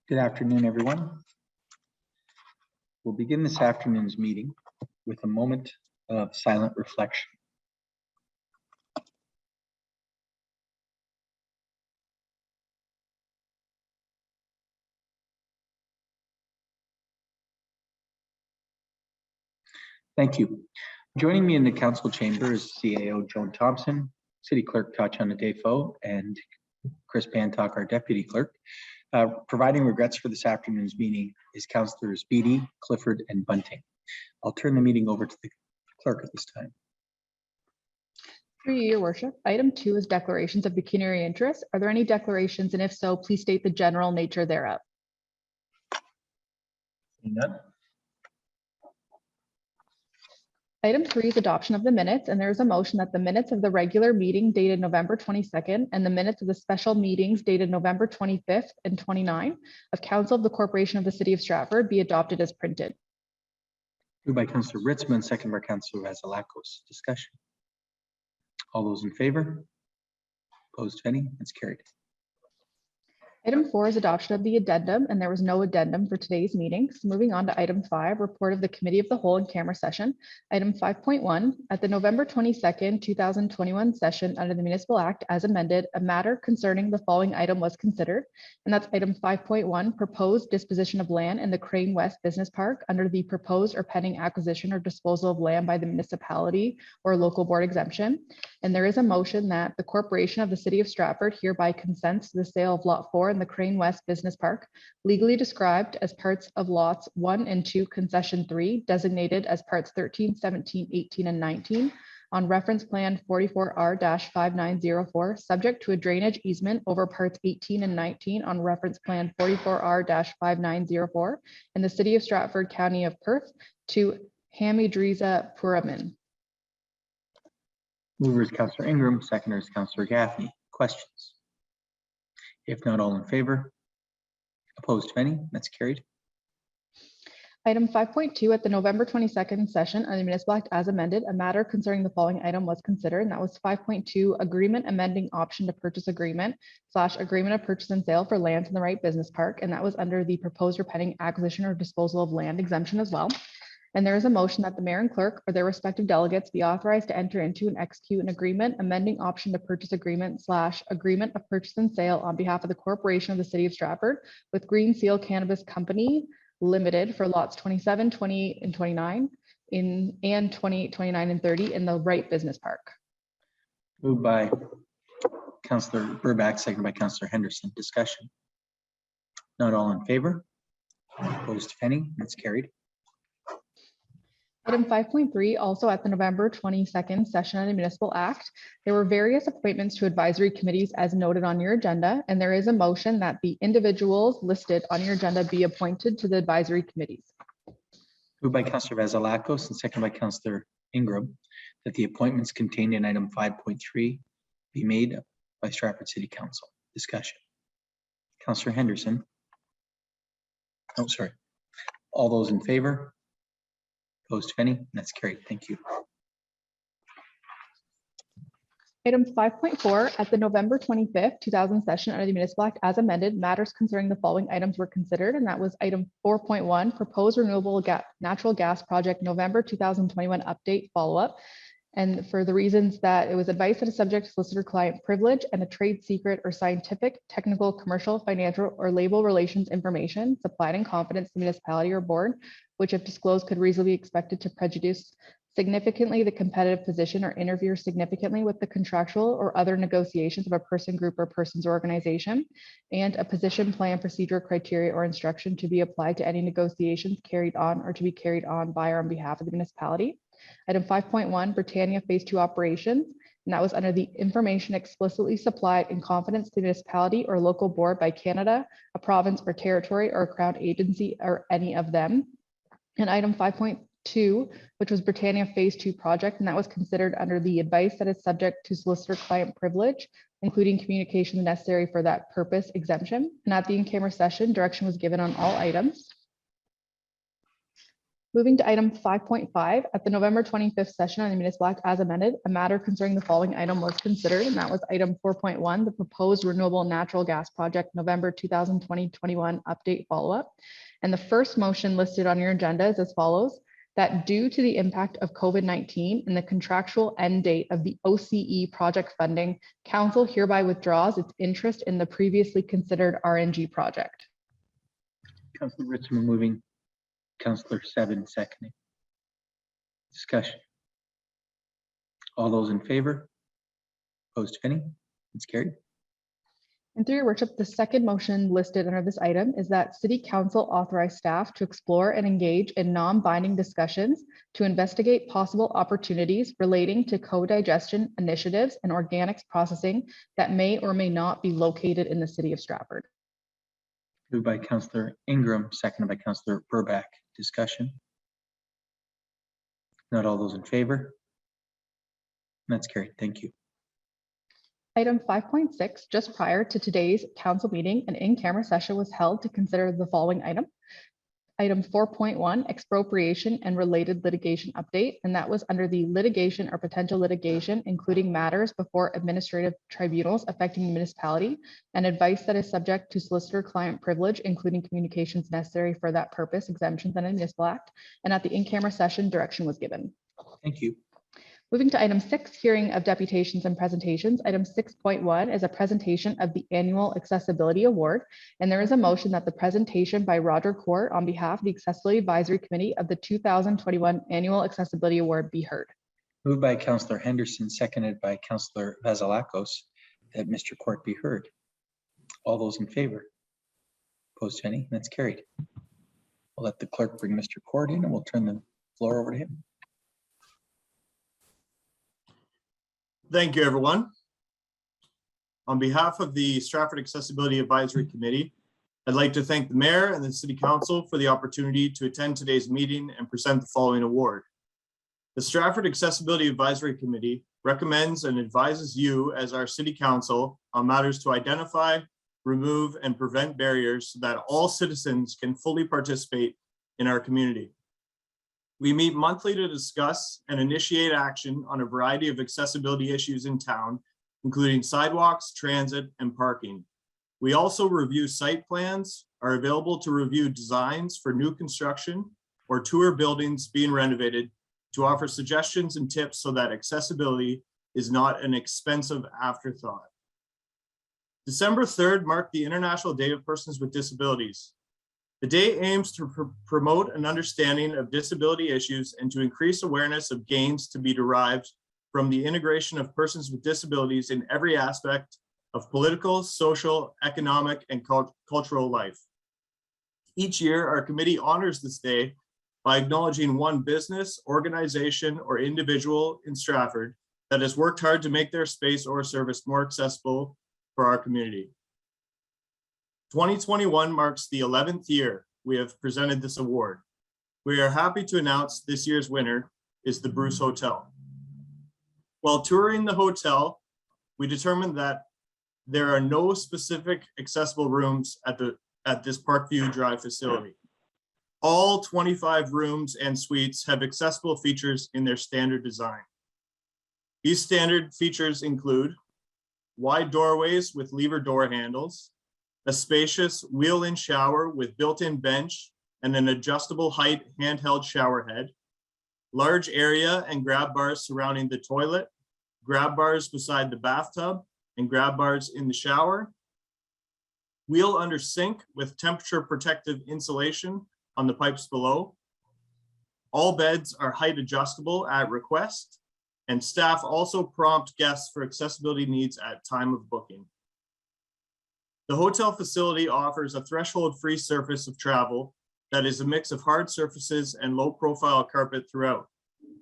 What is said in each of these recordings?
Good afternoon, everyone. We'll begin this afternoon's meeting with a moment of silent reflection. Thank you. Joining me in the council chamber is CAO Joan Thompson, City Clerk Tatiana Defoe, and Chris Bantock, our Deputy Clerk. Providing regrets for this afternoon's meeting is Councillors Beattie, Clifford, and Bunting. I'll turn the meeting over to the clerk at this time. Through you, Your Worship. Item 2 is declarations of pecuniary interest. Are there any declarations? And if so, please state the general nature thereof. None. Item 3 is adoption of the minutes, and there is a motion that the minutes of the regular meeting dated November 22nd and the minutes of the special meetings dated November 25th and 29th of Council of the Corporation of the City of Stratford be adopted as printed. Moved by Councillor Ritzman, second by Councillor Vasilakos. Discussion. All those in favor? Opposed, if any? That's carried. Item 4 is adoption of the addendum, and there was no addendum for today's meeting. So moving on to item 5, report of the Committee of the Whole in camera session. Item 5.1, at the November 22nd, 2021 session under the Municipal Act as amended, a matter concerning the following item was considered, and that's item 5.1, proposed disposition of land in the Crane West Business Park under the proposed or pending acquisition or disposal of land by the municipality or local board exemption. And there is a motion that the Corporation of the City of Stratford hereby consents to the sale of Lot 4 in the Crane West Business Park, legally described as parts of lots 1 and 2, concession 3, designated as parts 13, 17, 18, and 19 on reference plan 44R-5904, subject to a drainage easement over parts 18 and 19 on reference plan 44R-5904 in the City of Stratford, County of Perth, to Hamidreza Puraman. Mover is Councillor Ingram, seconder is Councillor Gaffney. Questions? If not, all in favor? Opposed, if any? That's carried. Item 5.2 at the November 22nd session on the Municipal Act as amended, a matter concerning the following item was considered, and that was 5.2, agreement amending option to purchase agreement / agreement of purchase and sale for lands in the Wright Business Park, and that was under the proposed or pending acquisition or disposal of land exemption as well. And there is a motion that the mayor and clerk or their respective delegates be authorized to enter into and execute an agreement amending option to purchase agreement / agreement of purchase and sale on behalf of the Corporation of the City of Stratford with Green Seal Cannabis Company Limited for lots 27, 28, and 29 and 28, 29, and 30 in the Wright Business Park. Moved by Councillor Burback, second by Councillor Henderson. Discussion. Not all in favor? Opposed, if any? That's carried. Item 5.3, also at the November 22nd session of the Municipal Act, there were various appointments to advisory committees as noted on your agenda, and there is a motion that the individuals listed on your agenda be appointed to the advisory committees. Moved by Councillor Vasilakos and second by Councillor Ingram that the appointments contained in item 5.3 be made by Stratford City Council. Discussion. Councillor Henderson. Oh, sorry. All those in favor? Opposed, if any? That's carried. Thank you. Item 5.4 at the November 25th, 2000 session under the Municipal Act as amended, matters concerning the following items were considered, and that was item 4.1, proposed renewable natural gas project November 2021 update follow-up. And for the reasons that it was advice that is subject to solicitor-client privilege and a trade secret or scientific, technical, commercial, financial, or label relations information supplied in confidence to the municipality or board, which if disclosed could reasonably be expected to prejudice significantly the competitive position or interfere significantly with the contractual or other negotiations of a person, group, or person's organization, and a position, plan, procedure, criteria, or instruction to be applied to any negotiations carried on or to be carried on by or on behalf of the municipality. Item 5.1, Britannia Phase 2 operations, and that was under the information explicitly supplied in confidence to the municipality or local board by Canada, a province or territory, or a crown agency, or any of them. And item 5.2, which was Britannia Phase 2 project, and that was considered under the advice that is subject to solicitor-client privilege, including communications necessary for that purpose exemption. And at the in-camera session, direction was given on all items. Moving to item 5.5, at the November 25th session on the Municipal Act as amended, a matter concerning the following item was considered, and that was item 4.1, the proposed renewable natural gas project, November 2020-21 update follow-up. And the first motion listed on your agenda is as follows: that due to the impact of COVID-19 and the contractual end date of the OCE project funding, Council hereby withdraws its interest in the previously considered RNG project. Councilor Ritzman moving, Councilor Seven seconding. Discussion. All those in favor? Opposed, if any? It's carried. And through your worship, the second motion listed under this item is that City Council authorize staff to explore and engage in non-binding discussions to investigate possible opportunities relating to co-digestion initiatives and organics processing that may or may not be located in the city of Stratford. Moved by Councilor Ingram, seconded by Councilor Burback. Discussion. Not all those in favor? That's carried. Thank you. Item 5.6, just prior to today's council meeting, an in-camera session was held to consider the following item. Item 4.1, expropriation and related litigation update, and that was under the litigation or potential litigation, including matters before administrative tribunals affecting the municipality, and advice that is subject to solicitor-client privilege, including communications necessary for that purpose, exemptions under the Municipal Act. And at the in-camera session, direction was given. Thank you. Moving to item 6, hearing of deputations and presentations. Item 6.1 is a presentation of the annual accessibility award. And there is a motion that the presentation by Roger Court on behalf of the Accessibility Advisory Committee of the 2021 Annual Accessibility Award be heard. Moved by Councilor Henderson, seconded by Councilor Vasilakos, that Mr. Court be heard. All those in favor? Opposed to any? That's carried. We'll let the clerk bring Mr. Court in and we'll turn the floor over to him. Thank you, everyone. On behalf of the Stratford Accessibility Advisory Committee, I'd like to thank the Mayor and the City Council for the opportunity to attend today's meeting and present the following award. The Stratford Accessibility Advisory Committee recommends and advises you as our City Council on matters to identify, remove, and prevent barriers so that all citizens can fully participate in our community. We meet monthly to discuss and initiate action on a variety of accessibility issues in town, including sidewalks, transit, and parking. We also review site plans, are available to review designs for new construction or tour buildings being renovated to offer suggestions and tips so that accessibility is not an expensive afterthought. December 3rd marked the International Day of Persons with Disabilities. The day aims to promote an understanding of disability issues and to increase awareness of gains to be derived from the integration of persons with disabilities in every aspect of political, social, economic, and cultural life. Each year, our committee honors this day by acknowledging one business, organization, or individual in Stratford that has worked hard to make their space or service more accessible for our community. 2021 marks the 11th year we have presented this award. We are happy to announce this year's winner is the Bruce Hotel. While touring the hotel, we determined that there are no specific accessible rooms at this Parkview Drive facility. All 25 rooms and suites have accessible features in their standard design. These standard features include wide doorways with lever door handles, a spacious wheel-in shower with built-in bench and an adjustable height handheld shower head, large area and grab bars surrounding the toilet, grab bars beside the bathtub and grab bars in the shower, wheel under sink with temperature protective insulation on the pipes below. All beds are height adjustable at request, and staff also prompt guests for accessibility needs at time of booking. The hotel facility offers a threshold-free surface of travel that is a mix of hard surfaces and low-profile carpet throughout.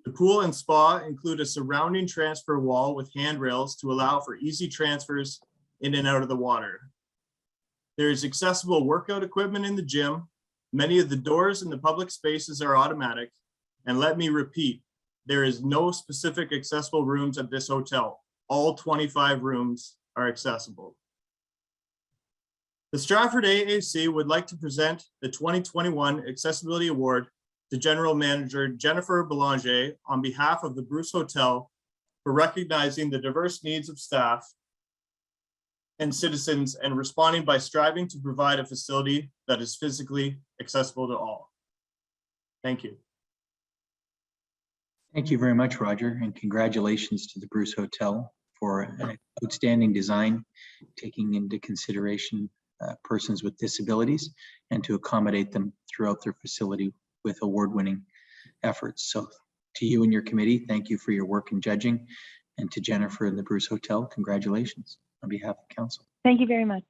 The pool and spa include a surrounding transfer wall with handrails to allow for easy transfers in and out of the water. There is accessible workout equipment in the gym. Many of the doors in the public spaces are automatic. And let me repeat, there is no specific accessible rooms at this hotel. All 25 rooms are accessible. The Stratford AAC would like to present the 2021 Accessibility Award to General Manager Jennifer Belanger on behalf of the Bruce Hotel for recognizing the diverse needs of staff and citizens and responding by striving to provide a facility that is physically accessible to all. Thank you. Thank you very much, Roger, and congratulations to the Bruce Hotel for an outstanding design, taking into consideration persons with disabilities and to accommodate them throughout their facility with award-winning efforts. So to you and your committee, thank you for your work in judging, and to Jennifer and the Bruce Hotel, congratulations on behalf of council. Thank you very much.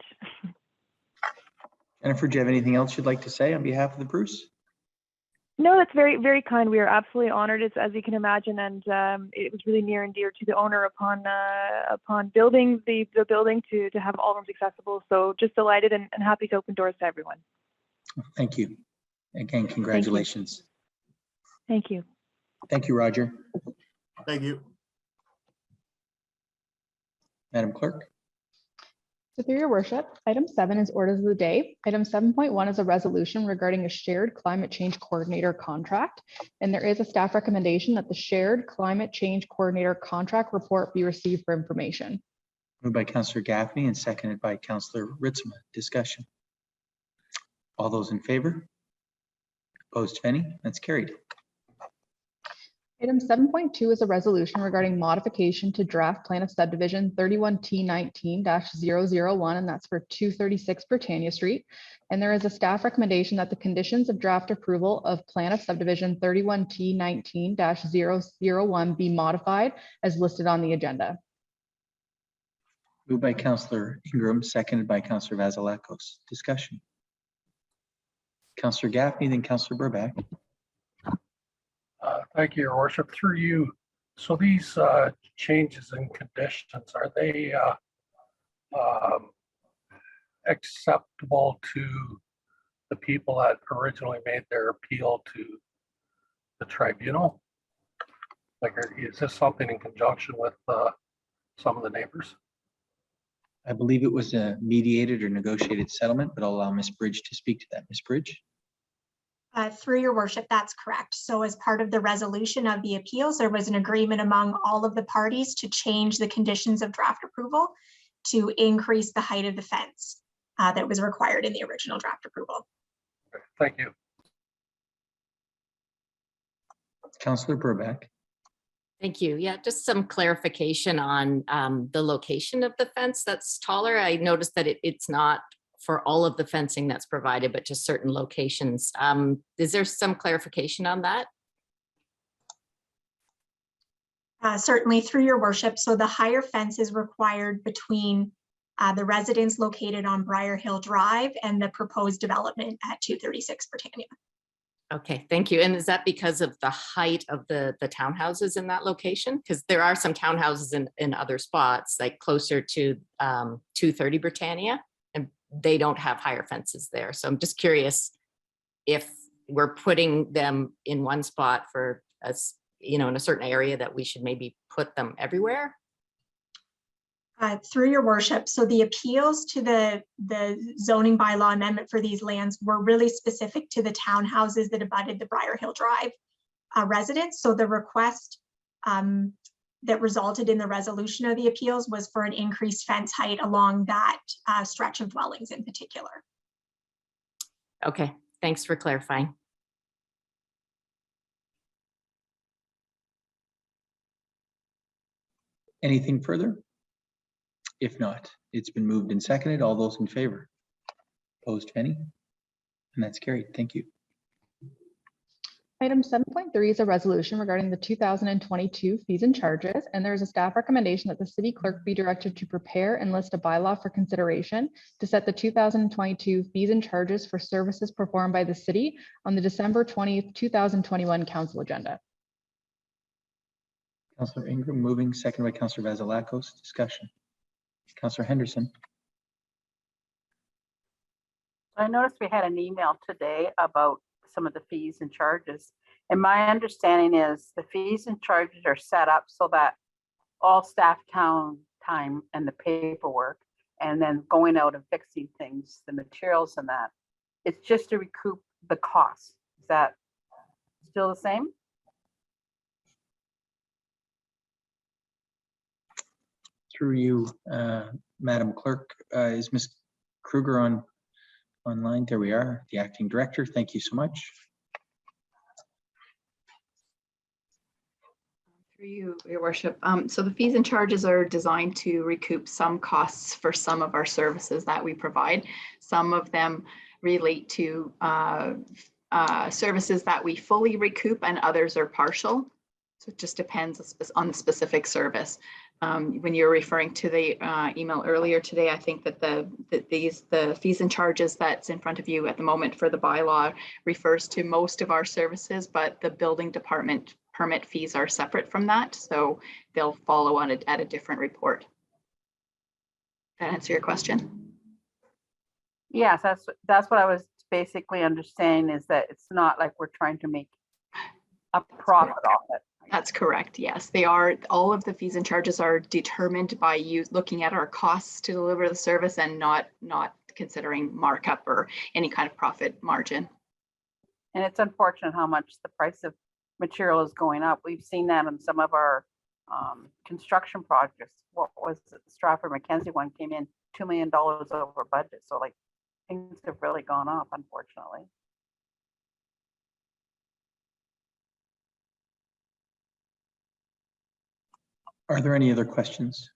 Jennifer, do you have anything else you'd like to say on behalf of the Bruce? No, that's very, very kind. We are absolutely honored, as you can imagine, and it was really near and dear to the owner upon building the building to have all rooms accessible. So just delighted and happy to open doors to everyone. Thank you. Again, congratulations. Thank you. Thank you, Roger. Thank you. Madam Clerk. So through your worship, item 7 is orders of the day. Item 7.1 is a resolution regarding a shared climate change coordinator contract. And there is a staff recommendation that the shared climate change coordinator contract report be received for information. Moved by Councillor Gaffney and seconded by Councillor Ritzma. Discussion. All those in favor? Opposed, if any? That's carried. Item 7.2 is a resolution regarding modification to draft plan of subdivision 31T19-001, and that's for 236 Britannia Street. And there is a staff recommendation that the conditions of draft approval of plan of subdivision 31T19-001 be modified as listed on the agenda. Moved by Councillor Ingram, seconded by Councillor Vasilakos. Discussion. Councillor Gaffney, then Councillor Burback. Thank you, Your Worship. Through you. So these changes in conditions, are they acceptable to the people that originally made their appeal to the tribunal? Like, is this something in conjunction with some of the neighbors? I believe it was a mediated or negotiated settlement, but I'll allow Ms. Bridge to speak to that. Ms. Bridge. Through your worship, that's correct. So as part of the resolution of the appeals, there was an agreement among all of the parties to change the conditions of draft approval to increase the height of the fence that was required in the original draft approval. Okay, thank you. Councillor Burback. Thank you. Yeah, just some clarification on the location of the fence that's taller. I noticed that it's not for all of the fencing that's provided, but just certain locations. Is there some clarification on that? Certainly, through your worship. So the higher fence is required between the residence located on Briar Hill Drive and the proposed development at 236 Britannia. Okay, thank you. And is that because of the height of the townhouses in that location? Because there are some townhouses in other spots, like closer to 230 Britannia, and they don't have higher fences there. So I'm just curious if we're putting them in one spot for us, in a certain area, that we should maybe put them everywhere. Through your worship, so the appeals to the zoning bylaw amendment for these lands were really specific to the townhouses that abutted the Briar Hill Drive residents. So the request that resulted in the resolution of the appeals was for an increased fence height along that stretch of dwellings in particular. Okay, thanks for clarifying. Anything further? If not, it's been moved and seconded. All those in favor? Opposed, if any? And that's carried. Thank you. Item 7.3 is a resolution regarding the 2022 fees and charges, and there is a staff recommendation that the city clerk be directed to prepare and list a bylaw for consideration to set the 2022 fees and charges for services performed by the city on the December 20th, 2021 council agenda. Councillor Ingram moving, seconded by Councillor Vasilakos. Discussion. Councillor Henderson. I noticed we had an email today about some of the fees and charges. And my understanding is the fees and charges are set up so that all staff town time and the paperwork, and then going out and fixing things, the materials and that, it's just to recoup the cost. Is that still the same? Through you, Madam Clerk, is Ms. Kruger online? There we are, the acting director. Thank you so much. Through you, Your Worship. So the fees and charges are designed to recoup some costs for some of our services that we provide. Some of them relate to services that we fully recoup and others are partial. So it just depends on the specific service. When you're referring to the email earlier today, I think that the fees and charges that's in front of you at the moment for the bylaw refers to most of our services, but the building department permit fees are separate from that. So they'll follow on at a different report. That answer your question? Yes, that's what I was basically understanding, is that it's not like we're trying to make a profit off it. That's correct. Yes, they are. All of the fees and charges are determined by you looking at our costs to deliver the service and not considering markup or any kind of profit margin. And it's unfortunate how much the price of material is going up. We've seen that in some of our construction projects. What was it? Stratford Mackenzie one came in $2 million over budget. So like things have really gone up, unfortunately. Are there any other questions?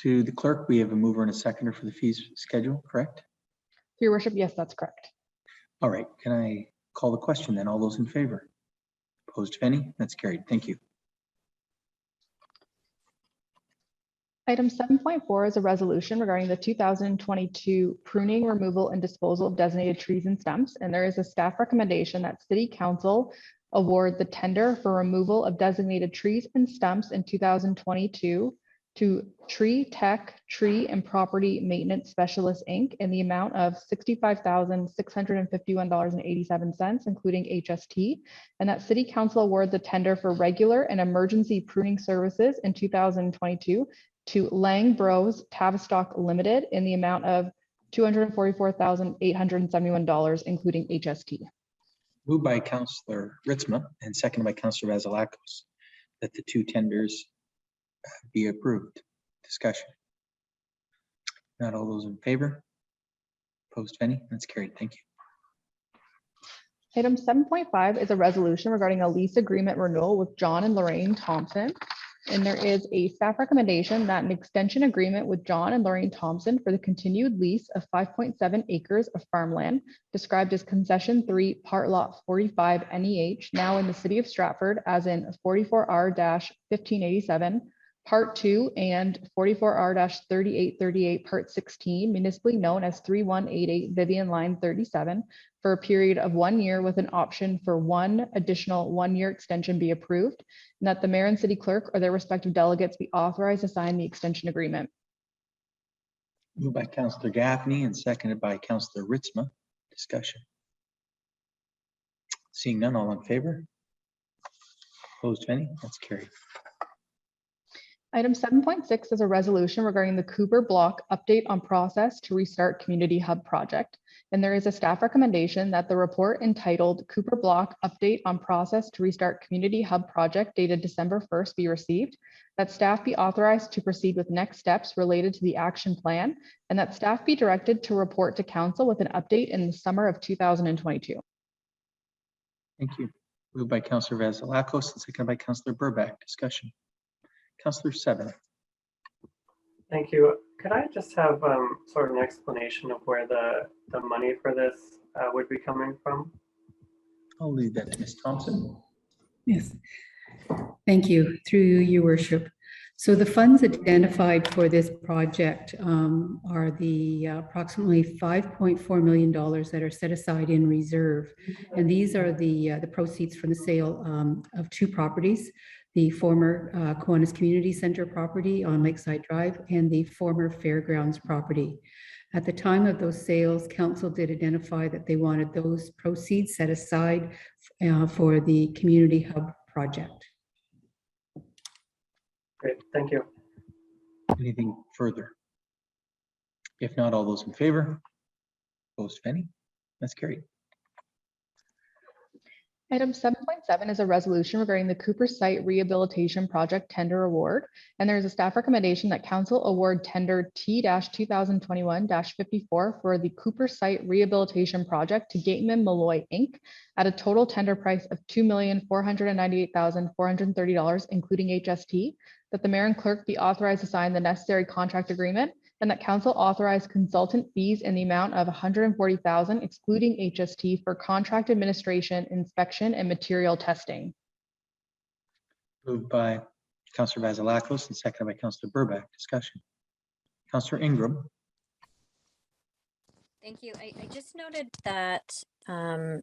To the clerk, we have a mover and a seconder for the fees schedule, correct? Your Worship, yes, that's correct. All right, can I call the question then? All those in favor? Opposed, if any? That's carried. Thank you. Item 7.4 is a resolution regarding the 2022 pruning, removal, and disposal of designated trees and stumps. And there is a staff recommendation that City Council award the tender for removal of designated trees and stumps in 2022 to Tree Tech Tree and Property Maintenance Specialist, Inc. in the amount of $65,651.87, including HST, and that City Council award the tender for regular and emergency pruning services in 2022 to Lang Bros Tavistock Limited in the amount of $244,871, including HST. Moved by Councillor Ritzma and seconded by Councillor Vasilakos that the two tenders be approved. Discussion. Not all those in favor? Opposed, if any? That's carried. Thank you. Item 7.5 is a resolution regarding a lease agreement renewal with John and Lorraine Thompson. And there is a staff recommendation that an extension agreement with John and Lorraine Thompson for the continued lease of 5.7 acres of farmland described as Concession 3, Part Lot 45 NEH, now in the City of Stratford as in 44R-1587, Part 2 and 44R-3838, Part 16, municipally known as 3188 Vivian Line 37, for a period of 1 year with an option for one additional 1-year extension be approved, and that the mayor and city clerk or their respective delegates be authorized to sign the extension agreement. Moved by Councillor Gaffney and seconded by Councillor Ritzma. Discussion. Seeing none, all in favor? Opposed, if any? That's carried. Item 7.6 is a resolution regarding the Cooper Block update on process to restart Community Hub project. And there is a staff recommendation that the report entitled Cooper Block Update on Process to Restart Community Hub Project dated December 1st be received, that staff be authorized to proceed with next steps related to the action plan, and that staff be directed to report to council with an update in the summer of 2022. Thank you. Moved by Councillor Vasilakos and seconded by Councillor Burback. Discussion. Councillor Seven. Thank you. Could I just have sort of an explanation of where the money for this would be coming from? I'll leave that to Ms. Thompson. Yes, thank you. Through you, Your Worship. So the funds identified for this project are the approximately $5.4 million that are set aside in reserve. And these are the proceeds from the sale of two properties, the former Kiwanis Community Center property on Lakeside Drive and the former Fairgrounds property. At the time of those sales, council did identify that they wanted those proceeds set aside for the Community Hub project. Great, thank you. Anything further? If not, all those in favor? Opposed, if any? That's carried. Item 7.7 is a resolution regarding the Cooper Site Rehabilitation Project Tender Award. And there is a staff recommendation that council award tender T-2021-54 for the Cooper Site Rehabilitation Project to Gateman Malloy Inc. at a total tender price of $2,498,430, including HST, that the mayor and clerk be authorized to sign the necessary contract agreement, and that council authorize consultant fees in the amount of $140,000 excluding HST for contract administration, inspection, and material testing. Moved by Councillor Vasilakos and seconded by Councillor Burback. Discussion. Councillor Ingram. Thank you. I just noted that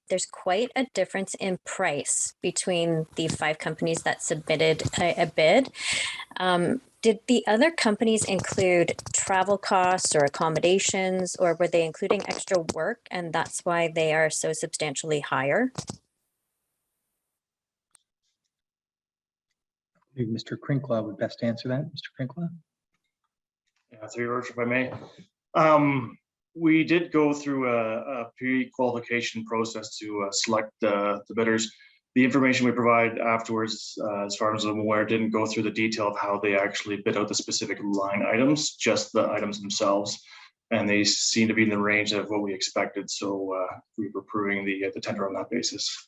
there's quite a difference in price between the 5 companies that submitted a bid. Did the other companies include travel costs or accommodations, or were they including extra work and that's why they are so substantially higher? Maybe Mr. Crinkla would best answer that. Mr. Crinkla. Yeah, through your worship, if I may. We did go through a pre-qualification process to select the bidders. The information we provide afterwards, as far as I'm aware, didn't go through the detail of how they actually bid out the specific line items, just the items themselves. And they seem to be in the range of what we expected. So we were approving the tender on that basis.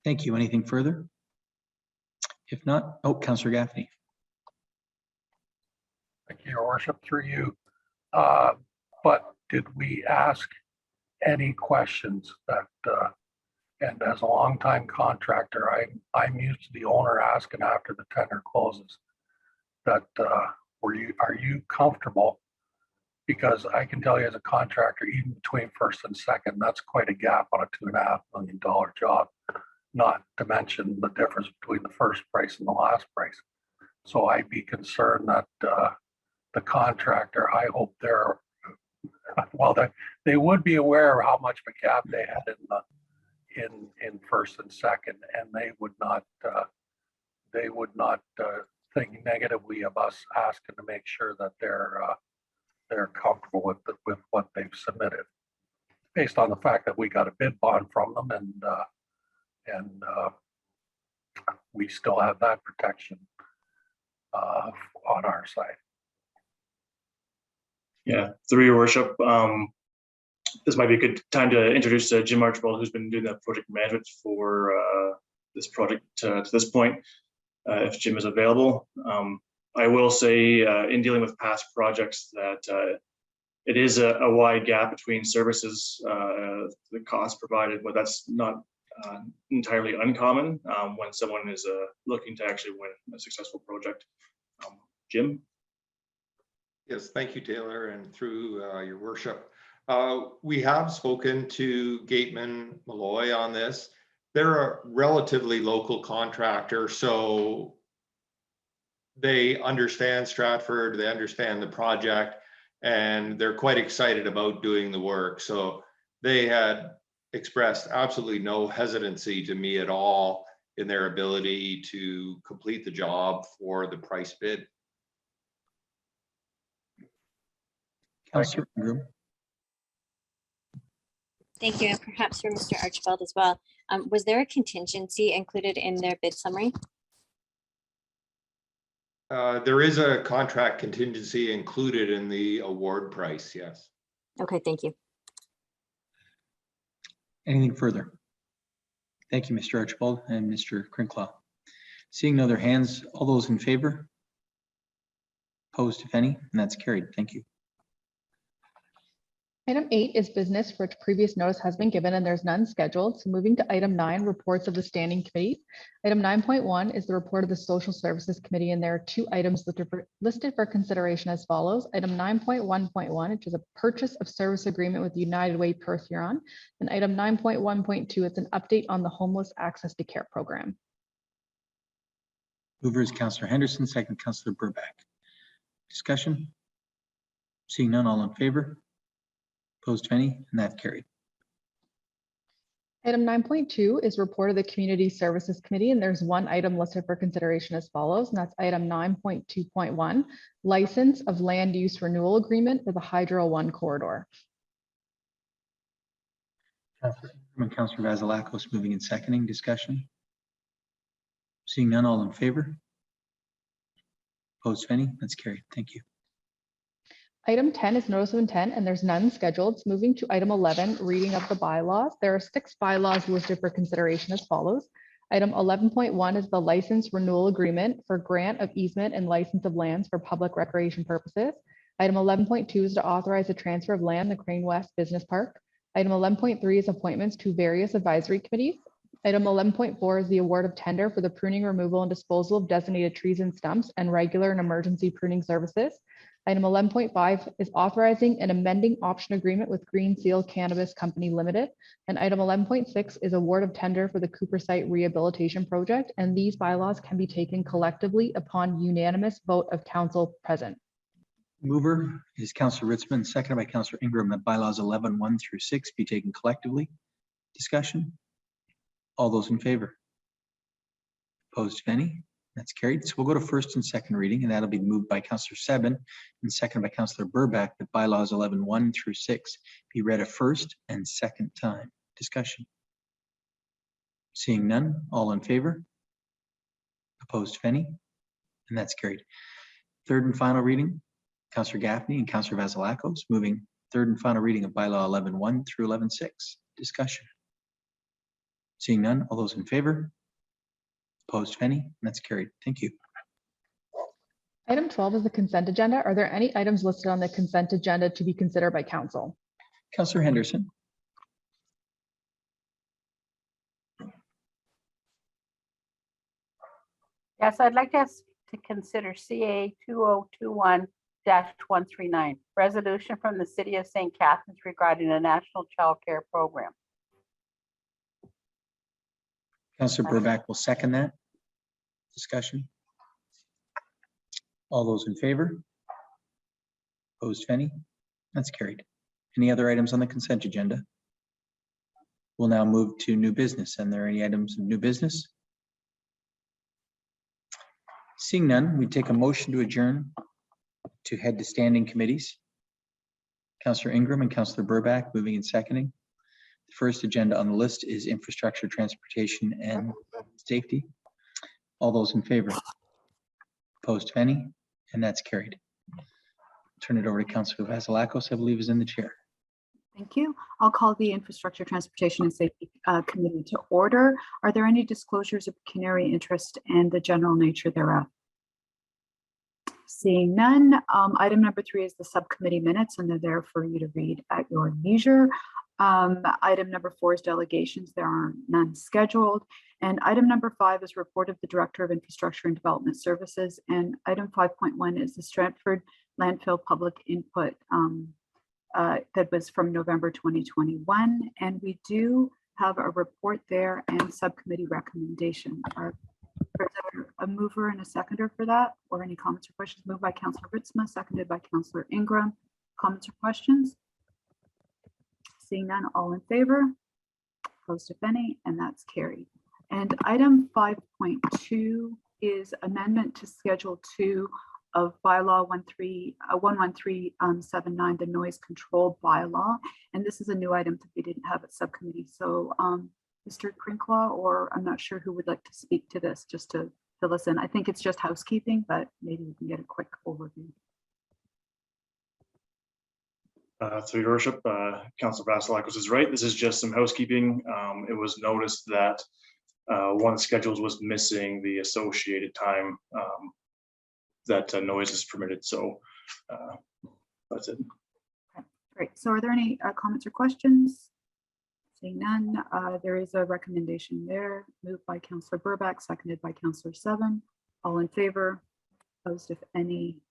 Thank you. Anything further? If not, Councillor Gaffney. Thank you, Your Worship, through you. But did we ask any questions that, and as a longtime contractor, I'm used to the owner asking after the tender closes that, are you comfortable? Because I can tell you as a contractor, even between first and second, that's quite a gap on a $2.5 million job, not to mention the difference between the first price and the last price. So I'd be concerned that the contractor, I hope they're, well, they would be aware of how much of a gap they had in first and second, and they would not think negatively of us asking to make sure that they're comfortable with what they've submitted, based on the fact that we got a bid bond from them, and we still have that protection on our side. Yeah, through your worship, this might be a good time to introduce Jim Archibald, who's been doing the project management for this project to this point, if Jim is available. I will say in dealing with past projects that it is a wide gap between services, the cost provided, but that's not entirely uncommon when someone is looking to actually win a successful project. Jim? Yes, thank you, Taylor, and through your worship. We have spoken to Gateman Malloy on this. They're a relatively local contractor, so they understand Stratford, they understand the project, and they're quite excited about doing the work. So they had expressed absolutely no hesitancy to me at all in their ability to complete the job for the price bid. Councillor Ingram. Thank you, and perhaps for Mr. Archibald as well. Was there a contingency included in their bid summary? There is a contract contingency included in the award price, yes. Okay, thank you. Anything further? Thank you, Mr. Archibald and Mr. Crinkla. Seeing no other hands, all those in favor? Opposed, if any, and that's carried. Thank you. Item 8 is business for which previous notice has been given and there's none scheduled. So moving to item 9, reports of the standing committees. Item 9.1 is the report of the Social Services Committee, and there are 2 items listed for consideration as follows. Item 9.1.1, which is a purchase of service agreement with United Way Perth Huron, and item 9.1.2, it's an update on the homeless access to care program. Mover is Councillor Henderson, second Councillor Burback. Discussion? Seeing none, all in favor? Opposed, if any, and that's carried. Item 9.2 is report of the Community Services Committee, and there's one item listed for consideration as follows, and that's item 9.2.1, license of land use renewal agreement for the Hydro 1 corridor. Councillor Ingram and Councillor Vasilakos moving and seconding. Discussion. Seeing none, all in favor? Opposed, if any? That's carried. Thank you. Item 10 is notice of intent, and there's none scheduled. So moving to item 11, reading of the bylaws. There are 6 bylaws listed for consideration as follows. Item 11.1 is the license renewal agreement for grant of easement and license of lands for public recreation purposes. Item 11.2 is to authorize the transfer of land, the Crane West Business Park. Item 11.3 is appointments to various advisory committees. Item 11.4 is the award of tender for the pruning, removal, and disposal of designated trees and stumps and regular and emergency pruning services. Item 11.5 is authorizing an amending option agreement with Green Seal Cannabis Company Limited. And item 11.6 is award of tender for the Cooper Site Rehabilitation Project. And these bylaws can be taken collectively upon unanimous vote of council present. Mover is Councillor Ritzman, seconded by Councillor Ingram, that bylaws 11.1 through 6 be taken collectively. Discussion. All those in favor? Opposed, if any? That's carried. So we'll go to first and second reading, and that'll be moved by Councillor Seven and seconded by Councillor Burback, that bylaws 11.1 through 6 be read a first and second time. Discussion. Seeing none, all in favor? Opposed, if any? And that's carried. Third and final reading, Councillor Gaffney and Councillor Vasilakos, moving third and final reading of bylaw 11.1 through 11.6. Discussion. Seeing none, all those in favor? Opposed, if any? And that's carried. Thank you. Item 12 is the consent agenda. Are there any items listed on the consent agenda to be considered by council? Councillor Henderson. Yes, I'd like us to consider CA 2021-139, resolution from the City of St. Catharines regarding a national child care program. Councillor Burback will second that. Discussion. All those in favor? Opposed, if any? That's carried. Any other items on the consent agenda? We'll now move to new business. And there any items of new business? Seeing none, we take a motion to adjourn to head to standing committees. Councillor Ingram and Councillor Burback moving and seconding. The first agenda on the list is infrastructure, transportation, and safety. All those in favor? Opposed, if any? And that's carried. Turn it over to Councillor Vasilakos, I believe is in the chair. Thank you. I'll call the Infrastructure, Transportation and Safety Committee to order. Are there any disclosures of pecuniary interest and the general nature thereof? Seeing none, item number 3 is the subcommittee minutes, and they're there for you to read at your leisure. Item number 4 is delegations. There are none scheduled. And item number 5 is report of the Director of Infrastructure and Development Services. And item 5.1 is the Stratford Landfill public input that was from November 2021. And we do have a report there and subcommittee recommendation. Is there a mover and a seconder for that, or any comments or questions? Moved by Councillor Ritzma, seconded by Councillor Ingram. Comments or questions? Seeing none, all in favor? Opposed, if any, and that's carried. And item 5.2 is amendment to Schedule 2 of Bylaw 11379, the noise control bylaw. And this is a new item that we didn't have at subcommittee. So Mr. Crinklaw, or I'm not sure who would like to speak to this, just to fill us in. I think it's just housekeeping, but maybe we can get a quick overview. Through your worship, Councillor Vasilakos is right. This is just some housekeeping. It was noticed that one of the schedules was missing the associated time that noise is permitted. So that's it. Okay, great. So are there any comments or questions? Seeing none, there is a recommendation there. Moved by Councillor Burback, seconded by Councillor Seven. All in favor? Opposed, if any?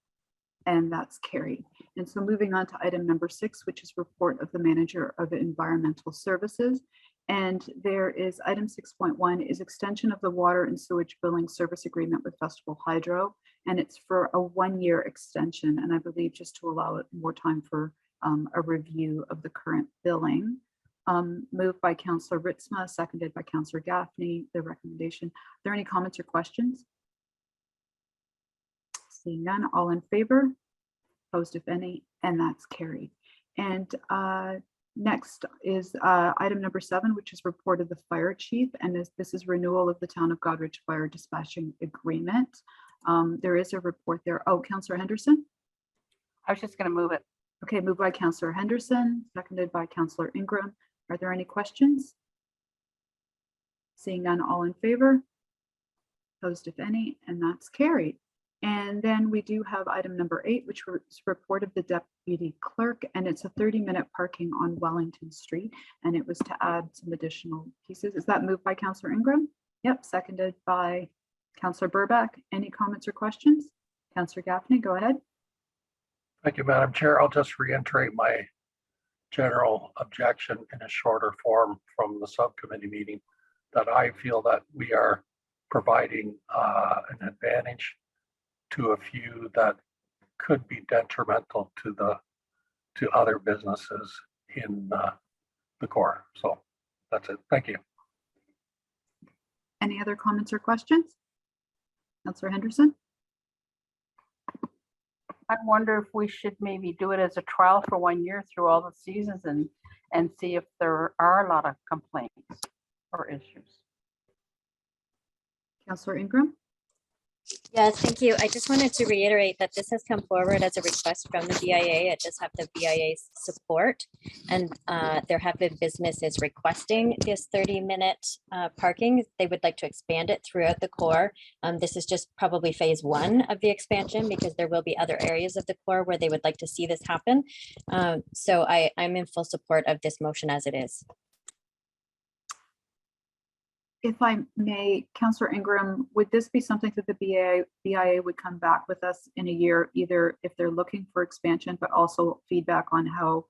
And that's carried. And so moving on to item number 6, which is report of the Manager of Environmental Services. And there is item 6.1 is extension of the water and sewage billing service agreement with Festival Hydro. And it's for a 1-year extension. And I believe just to allow it more time for a review of the current billing. Moved by Councillor Ritzma, seconded by Councillor Gaffney, the recommendation. Are there any comments or questions? Seeing none, all in favor? Opposed, if any, and that's carried. And next is item number 7, which is report of the fire chief. And this is renewal of the Town of Goderich Fire Dispatching Agreement. There is a report there. Oh, Councillor Henderson? I was just going to move it. Okay, moved by Councillor Henderson, seconded by Councillor Ingram. Are there any questions? Seeing none, all in favor? Opposed, if any, and that's carried. And then we do have item number 8, which is report of the deputy clerk, and it's a 30-minute parking on Wellington Street, and it was to add some additional pieces. Is that moved by Councillor Ingram? Yep, seconded by Councillor Burback. Any comments or questions? Councillor Gaffney, go ahead. Thank you, Madam Chair. I'll just reiterate my general objection in a shorter form from the subcommittee meeting, that I feel that we are providing an advantage to a few that could be detrimental to other businesses in the core. So that's it. Thank you. Any other comments or questions? Councillor Henderson? I wonder if we should maybe do it as a trial for 1 year through all the seasons and see if there are a lot of complaints or issues. Councillor Ingram? Yeah, thank you. I just wanted to reiterate that this has come forward as a request from the BIA. It does have the BIA's support, and there have been businesses requesting this 30-minute parking. They would like to expand it throughout the core. This is just probably phase 1 of the expansion, because there will be other areas of the core where they would like to see this happen. So I'm in full support of this motion as it is. If I may, Councillor Ingram, would this be something that the BIA would come back with us in a year, either if they're looking for expansion, but also feedback on how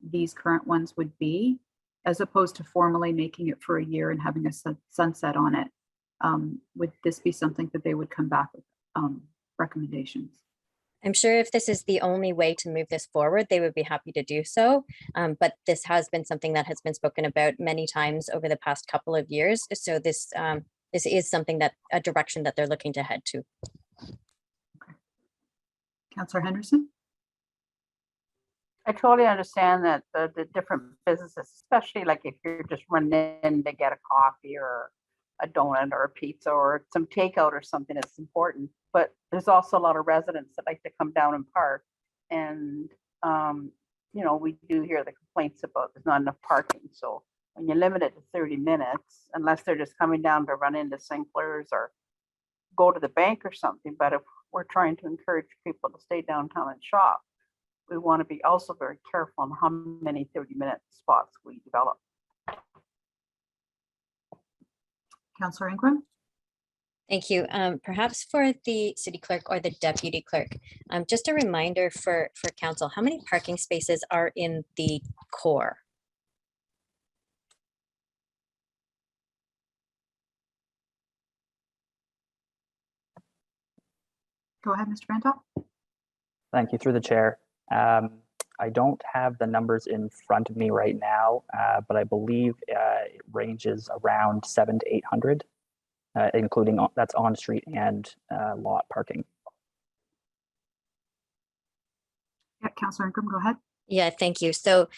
these current ones would be, as opposed to formally making it for a year and having a sunset on it? Would this be something that they would come back with recommendations? I'm sure if this is the only way to move this forward, they would be happy to do so. But this has been something that has been spoken about many times over the past couple of years. So this is something that a direction that they're looking to head to. Okay. Councillor Henderson? I totally understand that the different businesses, especially like if you're just running in to get a coffee or a donut or a pizza or some takeout or something, it's important. But there's also a lot of residents that like to come down and park. And, you know, we do hear the complaints about there's not enough parking. So when you limit it to 30 minutes, unless they're just coming down to run into Sinclair's or go to the bank or something. But if we're trying to encourage people to stay downtown and shop, we want to be also very careful on how many 30-minute spots we develop. Councillor Ingram? Thank you. Perhaps for the city clerk or the deputy clerk, just a reminder for council, how many parking spaces are in the core? Go ahead, Mr. Brantop. Thank you, through the chair. I don't have the numbers in front of me right now, but I believe it ranges around 700 to 800, including that's on street and lot parking. Yeah, Councillor Ingram, go ahead. Yeah, thank you. So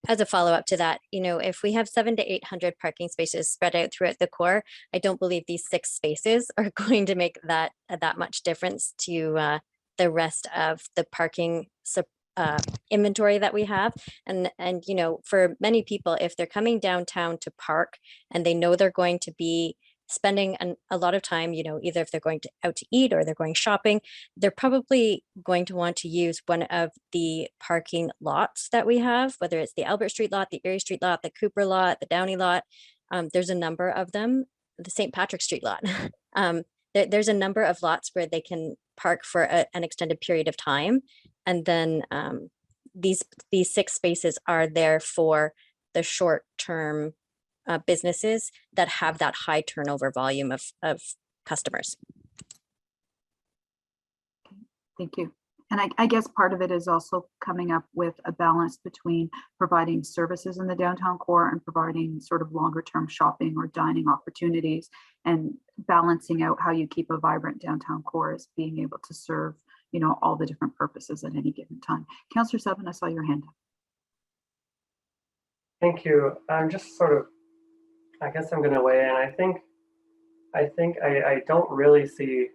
as a follow-up to that, you know, if we have 700 to 800 parking spaces spread out throughout the core, I don't believe these 6 spaces are going to make that much difference to the rest of the parking inventory that we have. And you know, for many people, if they're coming downtown to park and they know they're going to be spending a lot of time, you know, either if they're going out to eat or they're going shopping, they're probably going to want to use one of the parking lots that we have, whether it's the Albert Street lot, the Erie Street lot, the Cooper lot, the Downey lot. There's a number of them, the St. Patrick Street lot. There's a number of lots where they can park for an extended period of time. And then these 6 spaces are there for the short-term businesses that have that high turnover volume of customers. Thank you. And I guess part of it is also coming up with a balance between providing services in the downtown core and providing sort of longer term shopping or dining opportunities, and balancing out how you keep a vibrant downtown core as being able to serve, you know, all the different purposes at any given time. Councillor Seven, I saw your hand up. Thank you. I'm just sort of, I guess I'm going to weigh in. I think I don't really see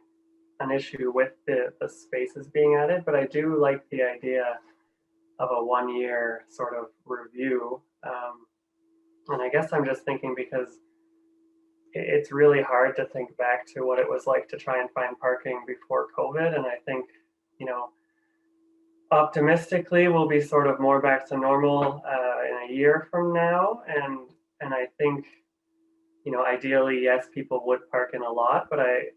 an issue with the spaces being added, but I do like the idea of a 1 year sort of review. And I guess I'm just thinking because it's really hard to think back to what it was like to try and find parking before COVID. And I think, you know, optimistically we'll be sort of more back to normal in a year from now. And I think, you know, ideally, yes, people would park in a lot, but I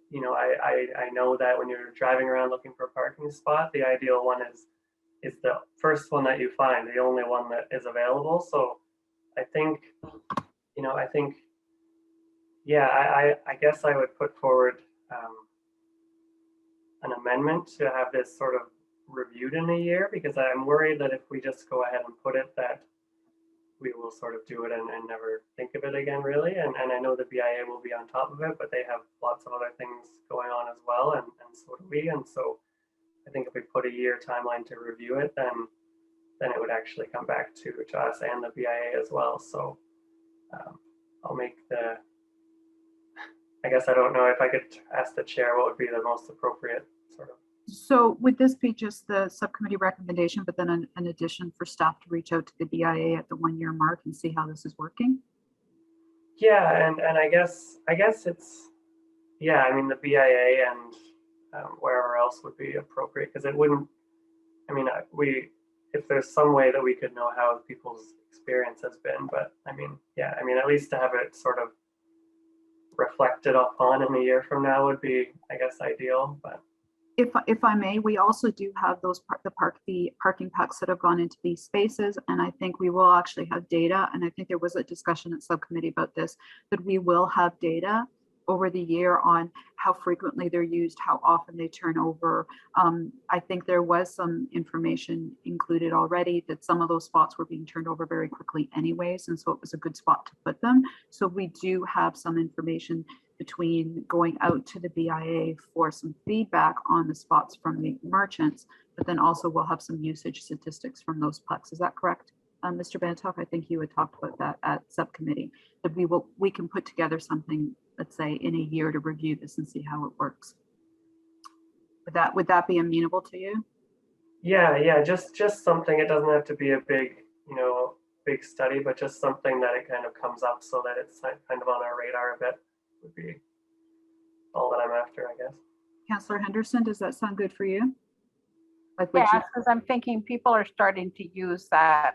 know that when you're driving around looking for a parking spot, the ideal one is the first one that you find, the only one that is available. So I think, you know, yeah, I guess I would put forward an amendment to have this sort of reviewed in a year, because I'm worried that if we just go ahead and put it, that we will sort of do it and never think of it again, really. And I know the BIA will be on top of it, but they have lots of other things going on as well, and so do we. And so I think if we put a year timeline to review it, then it would actually come back to us and the BIA as well. So I'll make the, I guess I don't know if I could ask the chair what would be the most appropriate sort of. So would this be just the subcommittee recommendation, but then an addition for staff to reach out to the BIA at the 1 year mark and see how this is working? Yeah, and I guess it's, yeah, I mean, the BIA and wherever else would be appropriate, because it wouldn't, I mean, if there's some way that we could know how people's experience has been, but I mean, yeah, I mean, at least to have it sort of reflected upon in a year from now would be, I guess, ideal. But if I may, we also do have those the parking packs that have gone into these spaces, and I think we will actually have data. And I think there was a discussion at subcommittee about this, that we will have data over the year on how frequently they're used, how often they turn over. I think there was some information included already that some of those spots were being turned over very quickly anyways, and so it was a good spot to put them. So we do have some information between going out to the BIA for some feedback on the spots from the merchants, but then also we'll have some usage statistics from those pucks. Is that correct? Mr. Bantock, I think you had talked about that at subcommittee, that we can put together something, let's say, in a year to review this and see how it works. Would that be amenable to you? Yeah, just something. It doesn't have to be a big, you know, big study, but just something that it kind of comes up so that it's kind of on our radar a bit would be all that I'm after, I guess. Councillor Henderson, does that sound good for you? Like, yeah, because I'm thinking people are starting to use that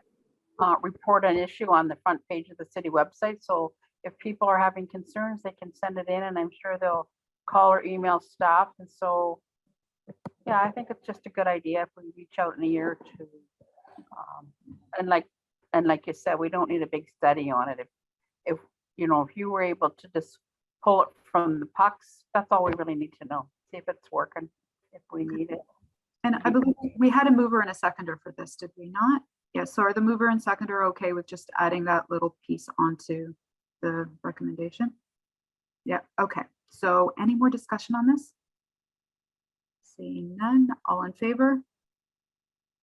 report an issue on the front page of the city website. So if people are having concerns, they can send it in, and I'm sure they'll call or email staff. And so, yeah, I think it's just a good idea if we reach out in a year or two. And like you said, we don't need a big study on it. If you know, if you were able to just pull it from the pucks, that's all we really need to know. See if it's working, if we need it. And I believe we had a mover and a seconder for this, did we not? Yes, so are the mover and seconder okay with just adding that little piece onto the recommendation? Yeah, okay. So any more discussion on this? Seeing none, all in favor?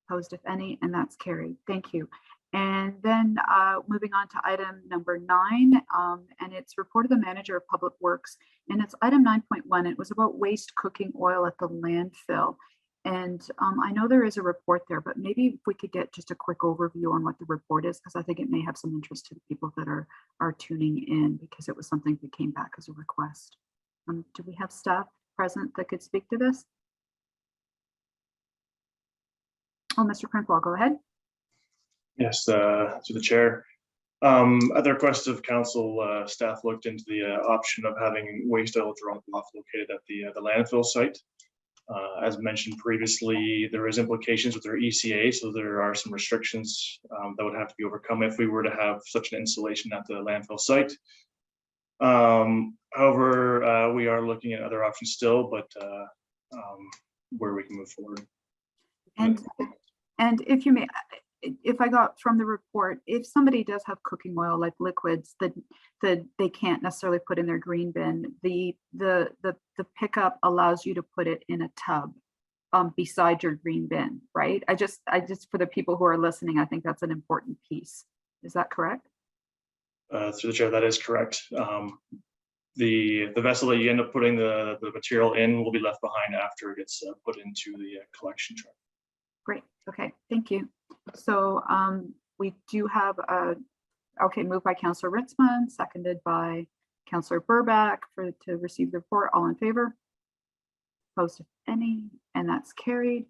Opposed, if any, and that's carried. Thank you. And then moving on to item number 9, and it's report of the manager of public works, and it's item 9.1. It was about waste cooking oil at the landfill. And I know there is a report there, but maybe if we could get just a quick overview on what the report is, because I think it may have some interest to the people that are tuning in, because it was something that came back as a request. Do we have staff present that could speak to this? Oh, Mr. Crinkwall, go ahead. Yes, to the chair. At the request of council, staff looked into the option of having waste oil drop-off located at the landfill site. As mentioned previously, there is implications with their ECA, so there are some restrictions that would have to be overcome if we were to have such an installation at the landfill site. However, we are looking at other options still, but where we can move forward. And if you may, if I got from the report, if somebody does have cooking oil like liquids that they can't necessarily put in their green bin, the pickup allows you to put it in a tub beside your green bin, right? I just for the people who are listening, I think that's an important piece. Is that correct? Through the chair, that is correct. The vessel that you end up putting the material in will be left behind after it gets put into the collection truck. Great. Okay, thank you. So we do have okay, moved by Councillor Ritzman, seconded by Councillor Burback to receive the report. All in favor? Opposed, if any, and that's carried.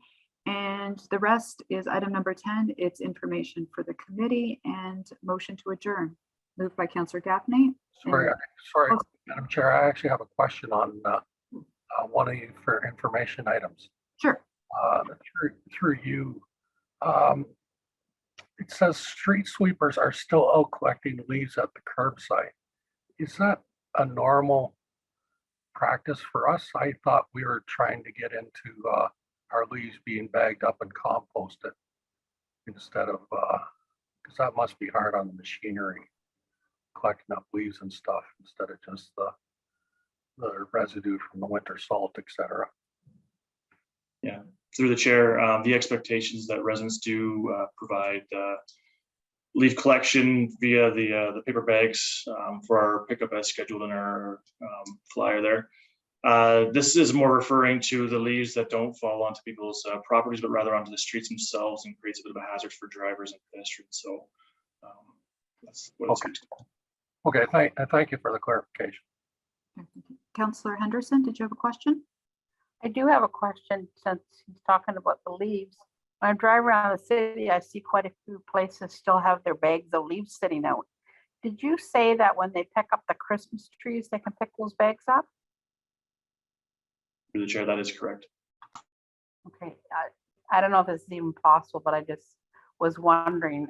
And the rest is item number 10. It's information for the committee and motion to adjourn. Moved by Councillor Gaffney. Sorry, Madam Chair, I actually have a question on one of you for information items. Sure. Through you. It says street sweepers are still out collecting leaves at the curbside. Is that a normal practice for us? I thought we were trying to get into our leaves being bagged up and composted instead of, because that must be hard on the machinery, collecting up leaves and stuff instead of just the residue from the winter salt, etc. Yeah, through the chair, the expectations that residents do provide leaf collection via the paper bags for our pickup as scheduled in our flyer there. This is more referring to the leaves that don't fall onto people's properties, but rather onto the streets themselves, and creates a bit of a hazard for drivers and pedestrians. So that's what it's used for. Okay, thank you for the clarification. Councillor Henderson, did you have a question? I do have a question since he's talking about the leaves. When I drive around the city, I see quite a few places still have their bags of leaves sitting out. Did you say that when they pick up the Christmas trees, they can pick those bags up? Through the chair, that is correct. Okay, I don't know if this is even possible, but I just was wondering,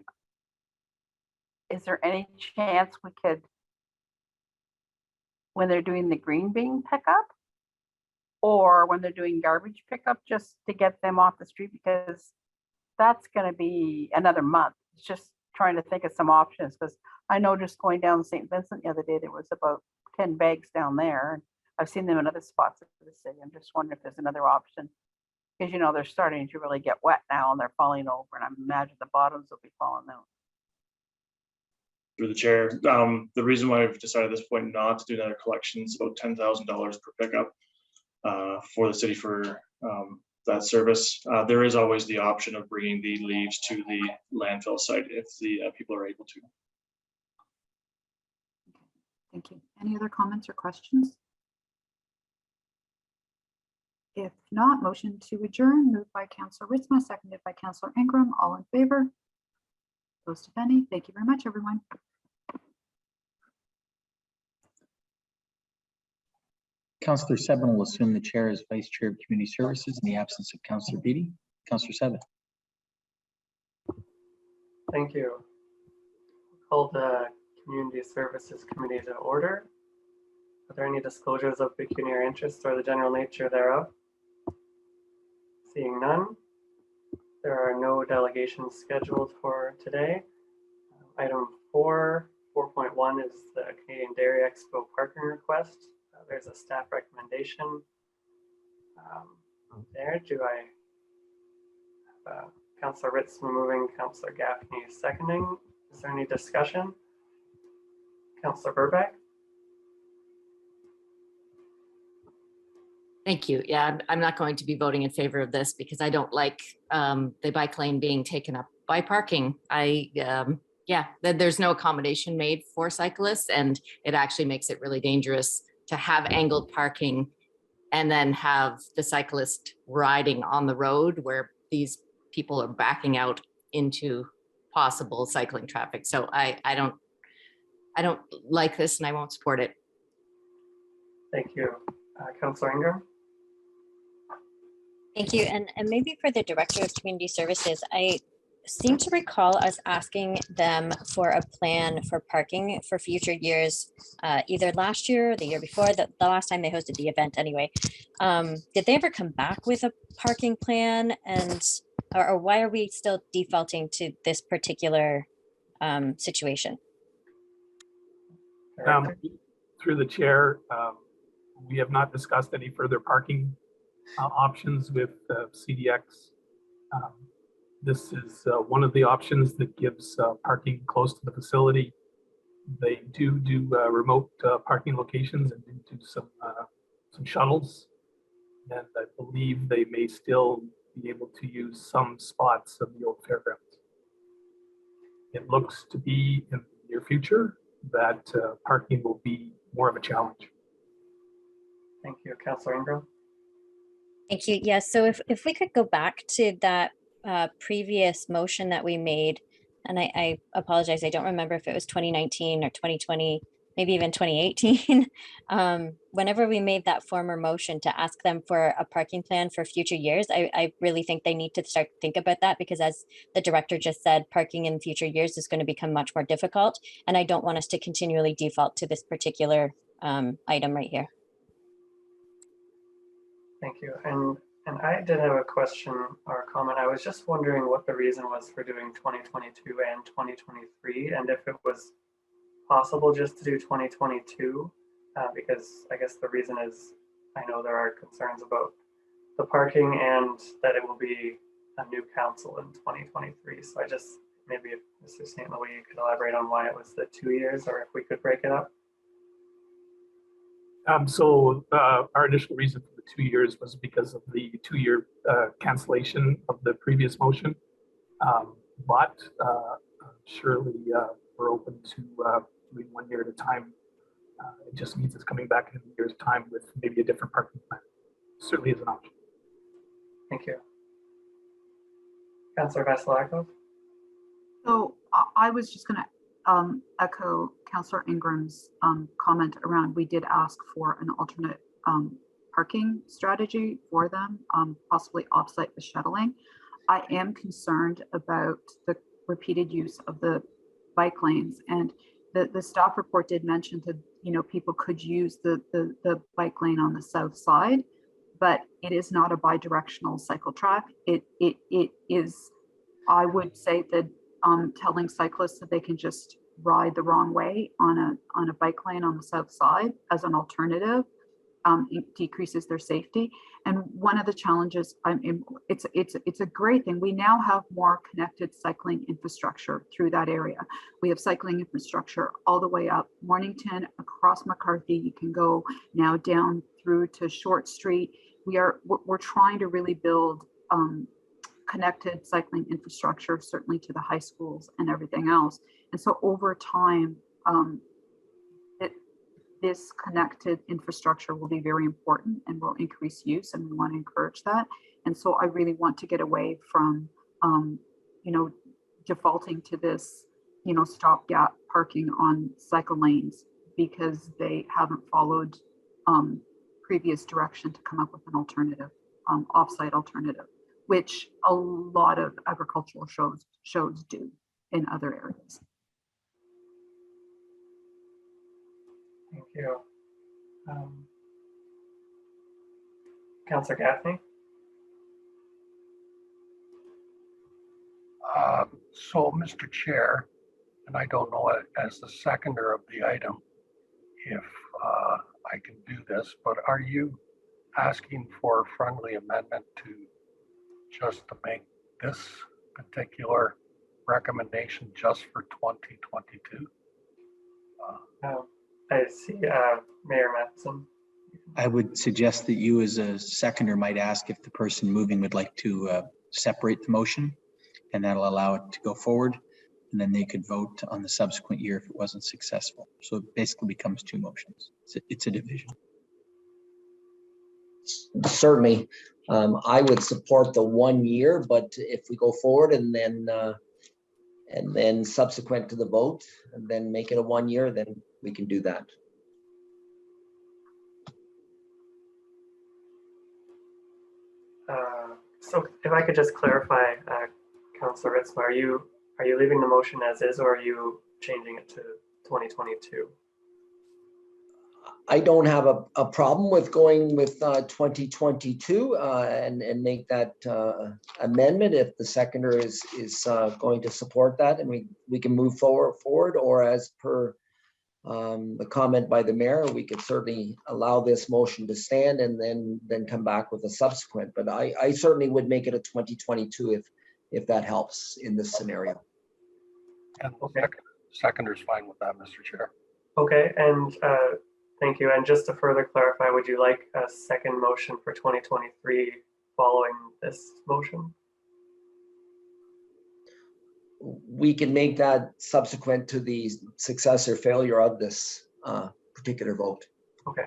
is there any chance we could, when they're doing the green bin pickup, or when they're doing garbage pickup, just to get them off the street, because that's going to be another month. It's just trying to think of some options, because I know just going down St. Vincent the other day, there was about 10 bags down there. And I've seen them in other spots of the city. I'm just wondering if there's another option, because you know they're starting to really get wet now and they're falling over, and I imagine the bottoms will be falling out. Through the chair, the reason why I've decided at this point not to do another collection is about $10,000 per pickup. For the city for that service. There is always the option of bringing the leaves to the landfill site if the people are able to. Thank you. Any other comments or questions? If not, motion to adjourn, moved by Councillor Ritzma, seconded by Councillor Ingram. All in favor? Opposed, if any? Thank you very much, everyone. Councillor Seven will assume the chair as Vice Chair of Community Services in the absence of Councillor Beattie. Councillor Seven. Thank you. Call the Community Services Committee to order. Are there any disclosures of pecuniary interest or the general nature thereof? Seeing none, there are no delegations scheduled for today. Item 4.1 is the Canadian Dairy Expo parking request. There's a staff recommendation there. Do I have Councillor Ritzman moving, Councillor Gaffney seconding? Is there any discussion? Councillor Burback? Thank you. Yeah, I'm not going to be voting in favor of this because I don't like the bike lane being taken up by parking. There's no accommodation made for cyclists, and it actually makes it really dangerous to have angled parking and then have the cyclist riding on the road where these people are backing out into possible cycling traffic. So I don't like this, and I won't support it. Thank you. Councillor Ingram? Thank you. And maybe for the Director of Community Services, I seem to recall us asking them for a plan for parking for future years, either last year or the year before, the last time they hosted the event anyway. Did they ever come back with a parking plan? And or why are we still defaulting to this particular situation? Through the chair, we have not discussed any further parking options with CDX. This is one of the options that gives parking close to the facility. They do remote parking locations and do some shuttles. And I believe they may still be able to use some spots of the old fairgrounds. It looks to be in the near future that parking will be more of a challenge. Thank you, Councillor Ingram. Thank you. Yes. So if we could go back to that previous motion that we made, and I apologize, I don't remember if it was 2019 or 2020, maybe even 2018. Whenever we made that former motion to ask them for a parking plan for future years, I really think they need to start to think about that, because as the director just said, parking in future years is going to become much more difficult. And I don't want us to continually default to this particular item right here. Thank you. And I did have a question or a comment. I was just wondering what the reason was for doing 2022 and 2023, and if it was possible just to do 2022, because I guess the reason is I know there are concerns about the parking and that it will be a new council in 2023. So I just, maybe if Mr. St. Louis, you could elaborate on why it was the 2 years, or if we could break it up. So our initial reason for the 2 years was because of the 2-year cancellation of the previous motion. But surely we're open to doing 1 year at a time. It just means it's coming back in a year's time with maybe a different parking plan. Certainly is an option. Thank you. Councillor Vasilakos. So I was just going to echo Councillor Ingram's comment around, we did ask for an alternate parking strategy for them, possibly offsite the shuttling. I am concerned about the repeated use of the bike lanes, and the staff report did mention that, you know, people could use the bike lane on the south side, but it is not a bi-directional cycle track. It is, I would say that telling cyclists that they can just ride the wrong way on a bike lane on the south side as an alternative, it decreases their safety. And one of the challenges, it's a great thing. We now have more connected cycling infrastructure through that area. We have cycling infrastructure all the way up Mornington, across McCarthy. You can go now down through to Short Street. We're trying to really build connected cycling infrastructure, certainly to the high schools and everything else. And so over time, this connected infrastructure will be very important and will increase use, and we want to encourage that. And so I really want to get away from, you know, defaulting to this, you know, stopgap parking on cycle lanes, because they haven't followed previous direction to come up with an alternative, offsite alternative, which a lot of agricultural shows do in other areas. Thank you. Councillor Gaffney. So, Mr. Chair, and I don't know as the seconder of the item if I can do this, but are you asking for a friendly amendment to just to make this particular recommendation just for 2022? I see Mayor Matheson. I would suggest that you as a seconder might ask if the person moving would like to separate the motion, and that'll allow it to go forward, and then they could vote on the subsequent year if it wasn't successful. So it basically becomes two motions. It's a division. Certainly, I would support the 1 year, but if we go forward and then subsequent to the vote and then make it a 1 year, then we can do that. So if I could just clarify, Councillor Ritzma, are you leaving the motion as is, or are you changing it to 2022? I don't have a problem with going with 2022 and make that amendment if the seconder is going to support that, and we can move forward, or as per the comment by the mayor, we could certainly allow this motion to stand and then come back with a subsequent. But I certainly would make it a 2022 if that helps in this scenario. And seconder's fine with that, Mr. Chair. Okay, and thank you. And just to further clarify, would you like a second motion for 2023 following this motion? We can make that subsequent to the success or failure of this particular vote. Okay.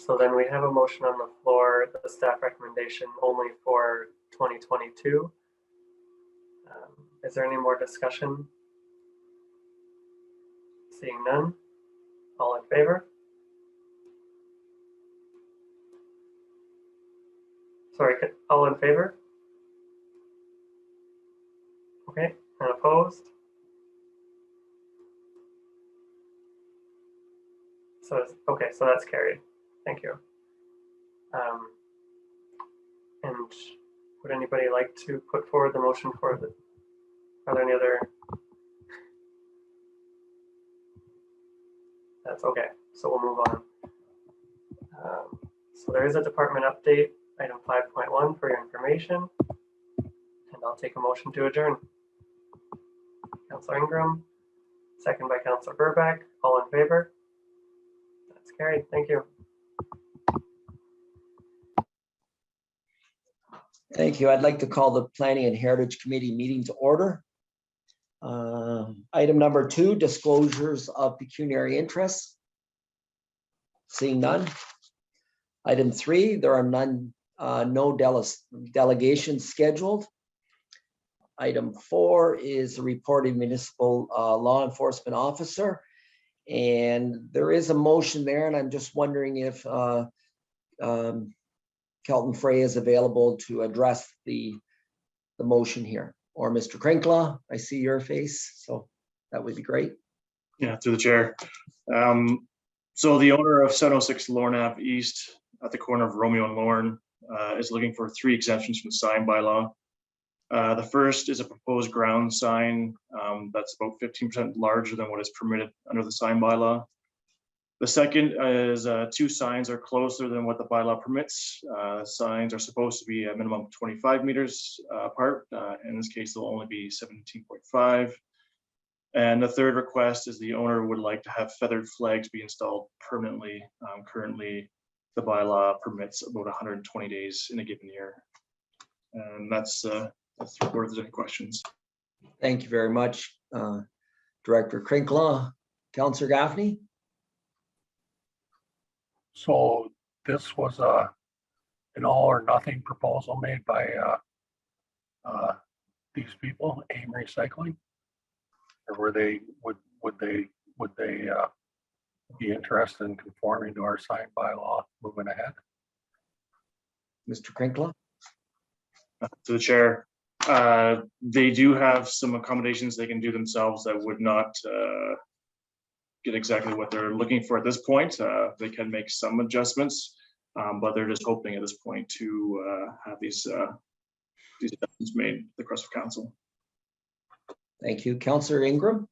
So then we have a motion on the floor, the staff recommendation only for 2022. Is there any more discussion? Seeing none, all in favor? Sorry, all in favor? Okay, and opposed? So, okay, so that's carried. Thank you. And would anybody like to put forward the motion for the, are there any other? That's okay, so we'll move on. So there is a department update, item 5.1 for your information. And I'll take a motion to adjourn. Councilor Ingram, second by Councilor Burback. All in favor? That's carried. Thank you. Thank you. I'd like to call the Planning and Heritage Committee meeting to order. Item number 2, disclosures of pecuniary interests. Seeing none. Item 3, there are no delegations scheduled. Item 4 is a reporting municipal law enforcement officer. And there is a motion there, and I'm just wondering if Kelton Frey is available to address the motion here, or Mr. Krinkla. I see your face, so that would be great. Yeah, through the chair. So the owner of 706 Lorne Ave East at the corner of Romeo and Lorne is looking for 3 exemptions from the sign bylaw. The first is a proposed ground sign that's about 15% larger than what is permitted under the sign bylaw. The second is 2 signs are closer than what the bylaw permits. Signs are supposed to be a minimum of 25 meters apart. In this case, they'll only be 17.5. And the third request is the owner would like to have feathered flags be installed permanently. Currently, the bylaw permits about 120 days in a given year. And that's the report. If there's any questions. Thank you very much, Director Krinkla. Councillor Gaffney. So this was an all or nothing proposal made by these people, AIM Recycling, or would they be interested in conforming to our sign bylaw moving ahead? Mr. Krinkla. To the chair, they do have some accommodations they can do themselves that would not get exactly what they're looking for at this point. They can make some adjustments, but they're just hoping at this point to have these adjustments made across the council. Thank you. Councillor Ingram.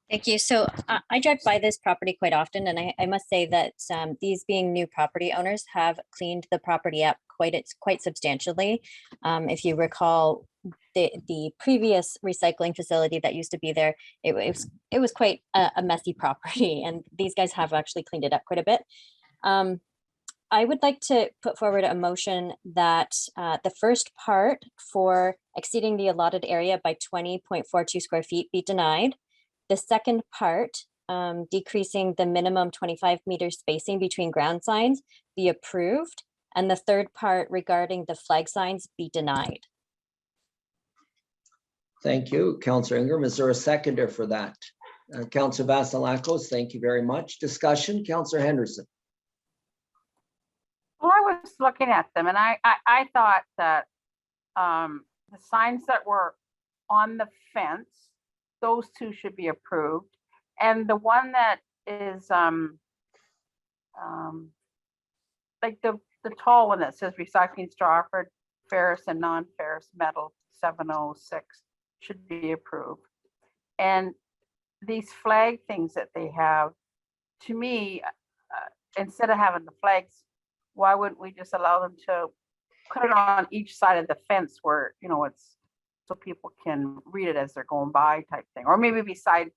Thank you. So I drive by this property quite often, and I must say that these being new property owners have cleaned the property up quite substantially. If you recall, the previous recycling facility that used to be there, it was quite a messy property, and these guys have actually cleaned it up quite a bit. I would like to put forward a motion that the first part for exceeding the allotted area by 20.42 square feet be denied. The second part, decreasing the minimum 25 meter spacing between ground signs, be approved. And the third part regarding the flag signs be denied. Thank you, Councillor Ingram. Is there a seconder for that? Councillor Vasilakos, thank you very much. Discussion, Councillor Henderson. Well, I was looking at them and I thought that the signs that were on the fence, those 2 should be approved. And the one that is like the tall one that says recycling Stratford ferrous and non-ferrous metal 706 should be approved. And these flag things that they have, to me, instead of having the flags, why wouldn't we just allow them to put it on each side of the fence where, you know, it's so people can read it as they're going by type thing? Or maybe beside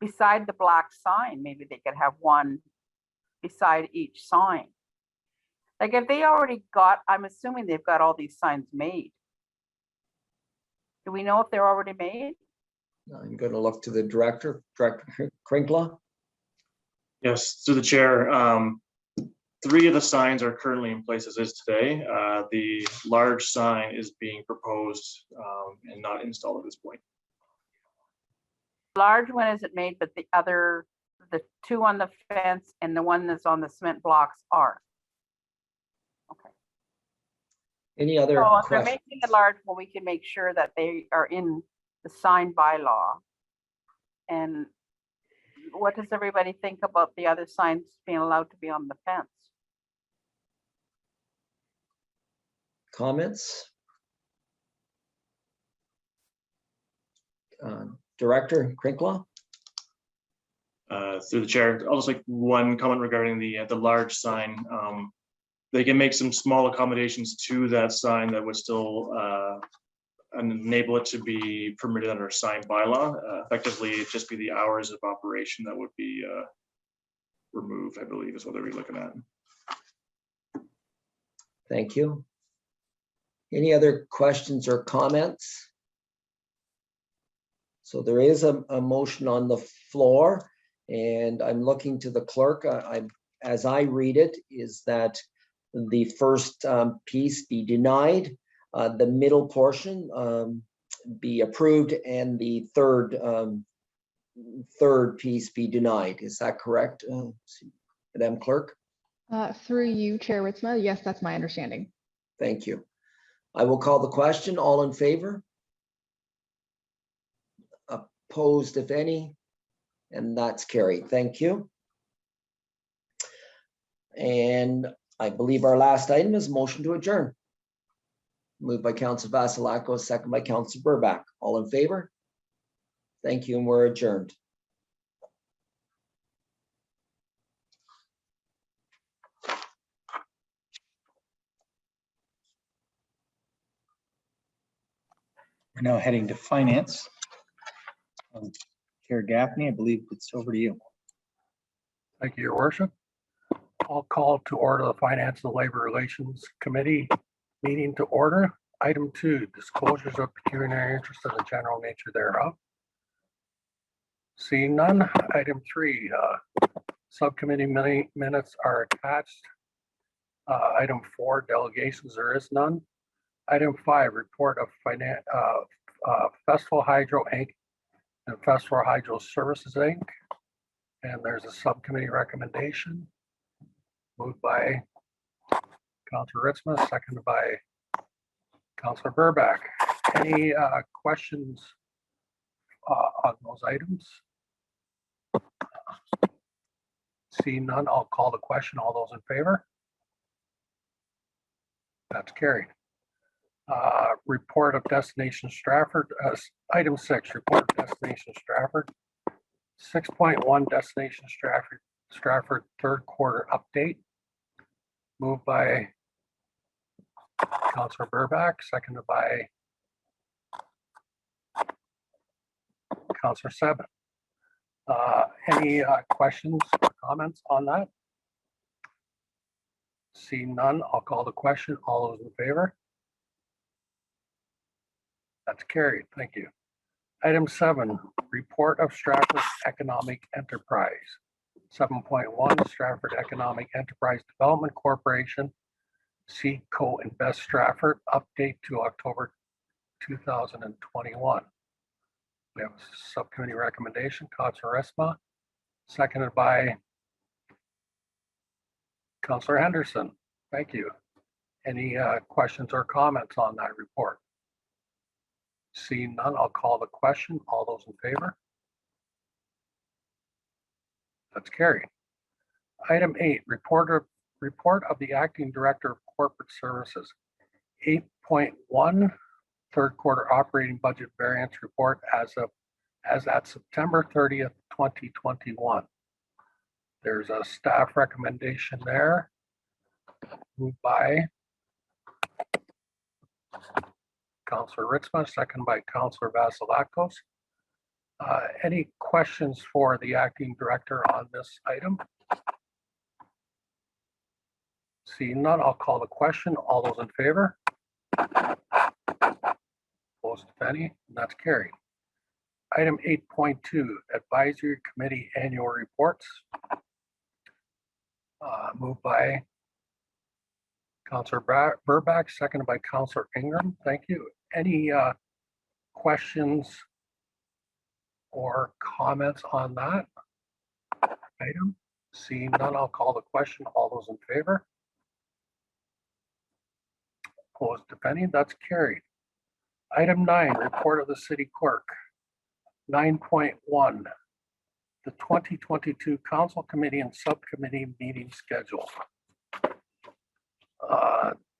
the black sign, maybe they could have one beside each sign. Like if they already got, I'm assuming they've got all these signs made. Do we know if they're already made? I'm going to look to the Director Krinkla. Yes, through the chair. 3 of the signs are currently in place as is today. The large sign is being proposed and not installed at this point. Large one isn't made, but the 2 on the fence and the one that's on the cement blocks are. Okay. Any other So if they're questions? making a large one, we can make sure that they are in the sign bylaw. And what does everybody think about the other signs being allowed to be on the fence? Comments? Director Krinkla? Through the chair, I'll just make one comment regarding the large sign. They can make some small accommodations to that sign that would still enable it to be permitted under a sign bylaw. Effectively, it'd just be the hours of operation that would be removed, I believe is what they're looking at. Thank you. Any other questions or comments? So there is a motion on the floor, and I'm looking to the clerk. As I read it, is that the first piece be denied, the middle portion be approved, and the third piece be denied. Is that correct, Madam Clerk? Through you, Chair Ritzma. Yes, that's my understanding. Thank you. I will call the question. All in favor? Opposed, if any? And that's carried. Thank you. And I believe our last item is motion to adjourn. Moved by Councilor Vasilako, second by Councilor Burbach. All in favor? Thank you, and we're adjourned. We're now heading to finance. Chair Gaffney, I believe it's over to you. Thank you, Your Worship. I'll call to order the Finance and Labor Relations Committee meeting to order. Item 2, disclosures of pecuniary interest and the general nature thereof. Seeing none. Item 3, subcommittee minutes are attached. Item 4, delegations, there is none. Item 5, report of Festival Hydro Inc. and Festival Hydro Services Inc. And there's a subcommittee recommendation moved by Councilor Ritzma, seconded by Councilor Burbach. Any questions on those items? See none, I'll call the question. All those in favor? That's carried. Report of Destination Stratford. Item 6, report of Destination Stratford. 6.1, Destination Stratford third quarter update. Moved by Councilor Burbach, seconded by Councilor Seven. Any questions or comments on that? Seeing none, I'll call the question. All those in favor? That's carried. Thank you. Item 7, report of Stratford Economic Enterprise. 7.1, Stratford Economic Enterprise Development Corporation, Seedco Invest Stratford, update to October 2021. We have a subcommittee recommendation, Councilor Ritzma, seconded by Councilor Henderson. Thank you. Any questions or comments on that report? Seeing none, I'll call the question. All those in favor? That's carried. Item 8, report of the Acting Director of Corporate Services. 8.1, third quarter operating budget variance report as at September 30th, 2021. There's a staff recommendation there, moved by Councillor Ritzma, second by Councillor Vasilakos. Any questions for the acting director on this item? Seeing none, I'll call the question. All those in favor? Opposed, if any, and that's carried. Item 8.2, Advisory Committee Annual Reports. Moved by Councillor Burbach, seconded by Councillor Ingram. Thank you. Any questions or comments on that item? Seeing none, I'll call the question. All those in favor? Opposed, if any, that's carried. Item 9, report of the city clerk. 9.1, the 2022 council committee and subcommittee meeting schedule.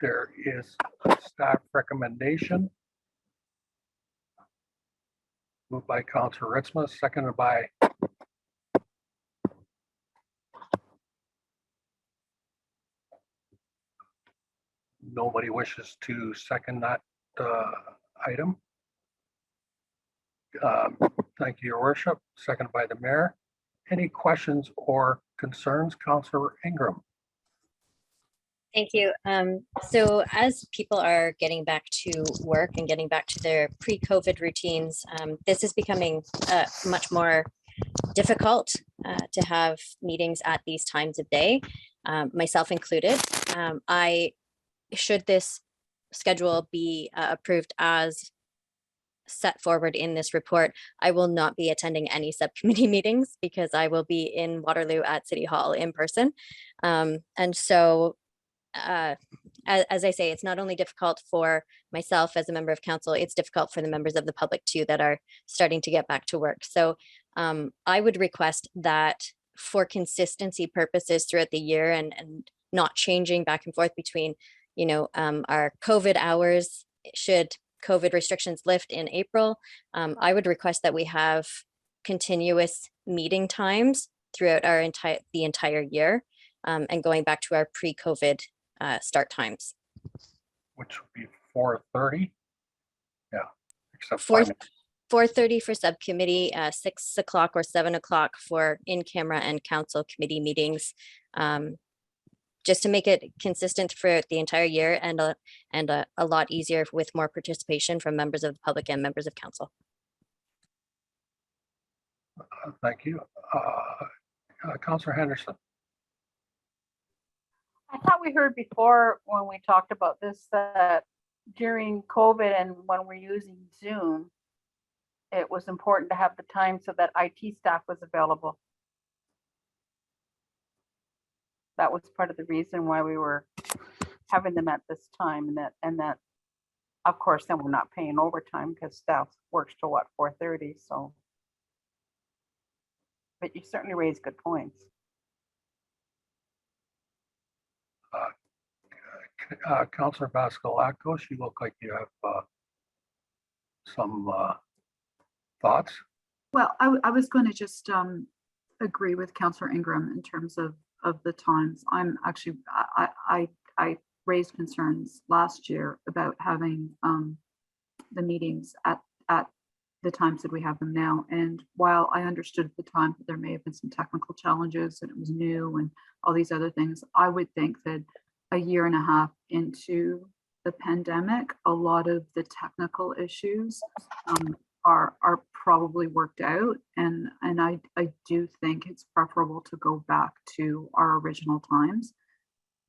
There is a staff recommendation moved by Councillor Ritzma, seconded by nobody wishes to second that item. Thank you, Your Worship. Seconded by the mayor. Any questions or concerns, Councillor Ingram? Thank you. So as people are getting back to work and getting back to their pre-COVID routines, this is becoming much more difficult to have meetings at these times of day, myself included. Should this schedule be approved as set forward in this report, I will not be attending any subcommittee meetings because I will be in Waterloo at City Hall in person. And so as I say, it's not only difficult for myself as a member of council, it's difficult for the members of the public too that are starting to get back to work. So I would request that for consistency purposes throughout the year and not changing back and forth between, you know, our COVID hours, should COVID restrictions lift in April, I would request that we have continuous meeting times throughout the entire year and going back to our pre-COVID start times. Which would be 4:30. Yeah, except 4:30 for subcommittee, 6 o'clock or 7 o'clock for in-camera and council committee meetings, just to make it consistent for the entire year and a lot easier with more participation from members of the public and members of council. Thank you. Councillor Henderson. I thought we heard before when we talked about this that during COVID and when we're using Zoom, it was important to have the time so that IT staff was available. That was part of the reason why we were having them at this time, and that of course then we're not paying overtime because staff works till what, 4:30. So, but you certainly raised good points. Councillor Vasilakos, you look like you have some thoughts. Well, I was going to just agree with Councillor Ingram in terms of the times. I'm actually, I raised concerns last year about having the meetings at the times that we have them now. And while I understood at the time that there may have been some technical challenges and it was new and all these other things, I would think that a year and a half into the pandemic, a lot of the technical issues are probably worked out, and I do think it's preferable to go back to our original times.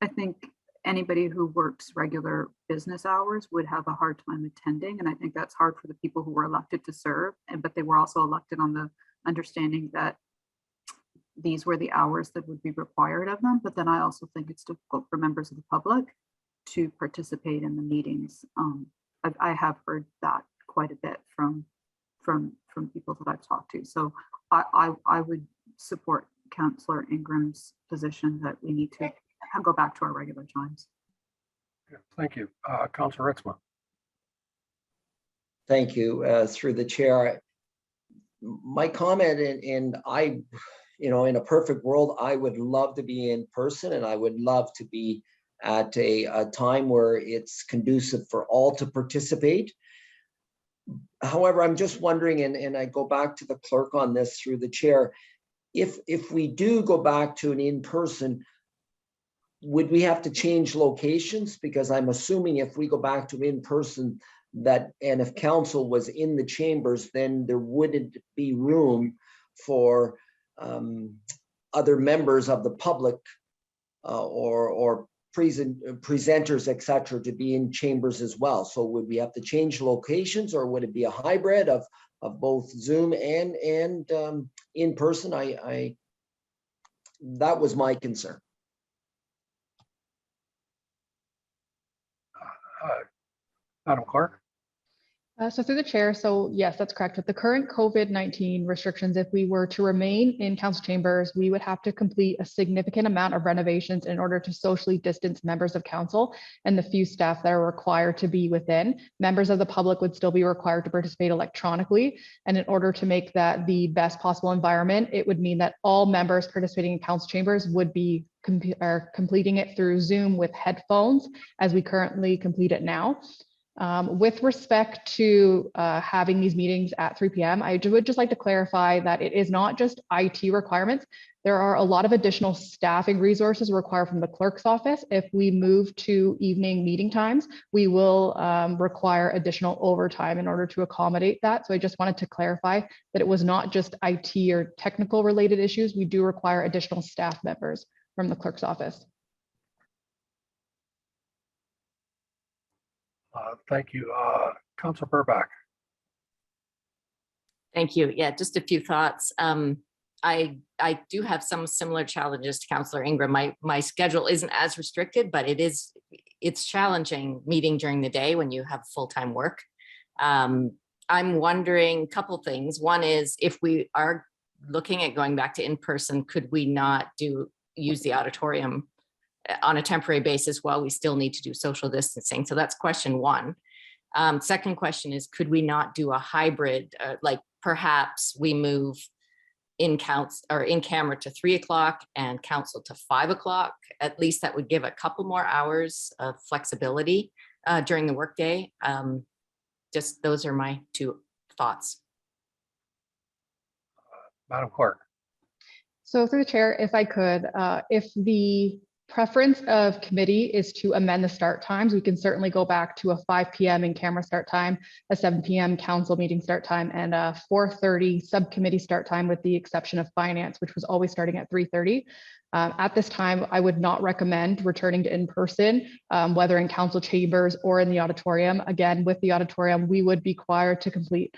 I think anybody who works regular business hours would have a hard time attending, and I think that's hard for the people who were elected to serve, but they were also elected on the understanding that these were the hours that would be required of them. But then I also think it's difficult for members of the public to participate in the meetings. I have heard that quite a bit from people that I've talked to. So I would support Councillor Ingram's position that we need to go back to our regular times. Thank you. Councillor Ritzman. Thank you. Through the chair, my comment, and I, in a perfect world, I would love to be in person, and I would love to be at a time where it's conducive for all to participate. However, I'm just wondering, and I go back to the clerk on this through the chair, if we do go back to an in-person, would we have to change locations? Because I'm assuming if we go back to in-person, and if council was in the chambers, then there wouldn't be room for other members of the public or presenters, et cetera, to be in chambers as well. So would we have to change locations, or would it be a hybrid of both Zoom and in person? That was my concern. Madam Clerk. So through the chair, so yes, that's correct. With the current COVID-19 restrictions, if we were to remain in council chambers, we would have to complete a significant amount of renovations in order to socially distance members of council and the few staff that are required to be within. Members of the public would still be required to participate electronically. And in order to make that the best possible environment, it would mean that all members participating in council chambers would be completing it through Zoom with headphones, as we currently complete it now. With respect to having these meetings at 3 p.m., I would just like to clarify that it is not just IT requirements. There are a lot of additional staffing resources required from the clerk's office. If we move to evening meeting times, we will require additional overtime in order to accommodate that. So I just wanted to clarify that it was not just IT or technical related issues. We do require additional staff members from the clerk's office. Thank you. Councilor Burbach. Thank you. Yeah, just a few thoughts. I do have some similar challenges to Councillor Ingram. My schedule isn't as restricted, but it's challenging meeting during the day when you have full-time work. I'm wondering a couple things. One is, if we are looking at going back to in-person, could we not use the auditorium on a temporary basis while we still need to do social distancing? So that's question one. Second question is, could we not do a hybrid, like perhaps we move in camera to 3 o'clock and council to 5 o'clock? At least that would give a couple more hours of flexibility during the workday. Just those are my two thoughts. Madam Clerk. So through the chair, if I could, if the preference of committee is to amend the start times, we can certainly go back to a 5 p.m. in camera start time, a 7 p.m. council meeting start time, and a 4:30 subcommittee start time, with the exception of finance, which was always starting at 3:30. At this time, I would not recommend returning to in-person, whether in council chambers or in the auditorium. Again, with the auditorium, we would be required to complete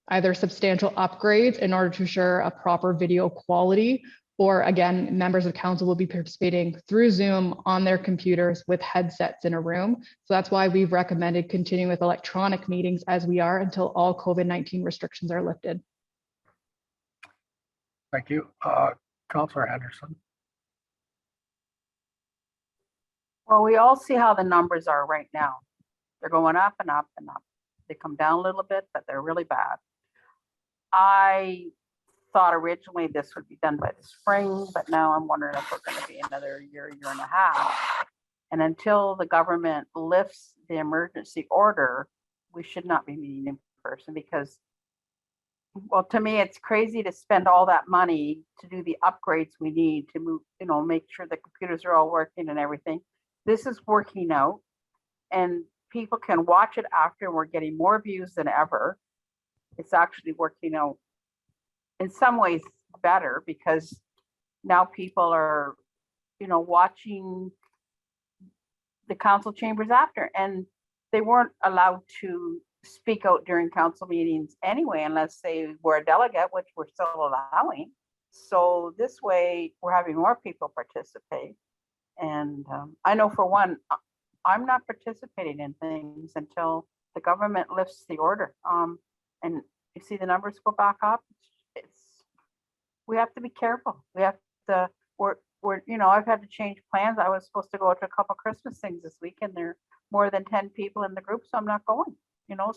either substantial upgrades in order to ensure a proper video quality, or again, members of council will be participating through Zoom on their computers with headsets in a room. So that's why we've recommended continuing with electronic meetings as we are until all COVID-19 restrictions are lifted. Thank you. Councillor Henderson. Well, we all see how the numbers are right now. They're going up and up and up. They come down a little bit, but they're really bad. I thought originally this would be done by the spring, but now I'm wondering if we're going to be another year and a half. And until the government lifts the emergency order, we should not be meeting in person, because, well, to me, it's crazy to spend all that money to do the upgrades we need to move, make sure the computers are all working and everything. This is working out, and people can watch it after, and we're getting more views than ever. It's actually working out in some ways better, because now people are, watching the council chambers after, and they weren't allowed to speak out during council meetings anyway, unless they were a delegate, which we're still allowing. So this way we're having more people participate. And I know for one, I'm not participating in things until the government lifts the order. And you see the numbers go back up. We have to be careful. We have I've had to change plans. I was supposed to go to a couple Christmas things this week and there are more than 10 people in the group, so I'm not going,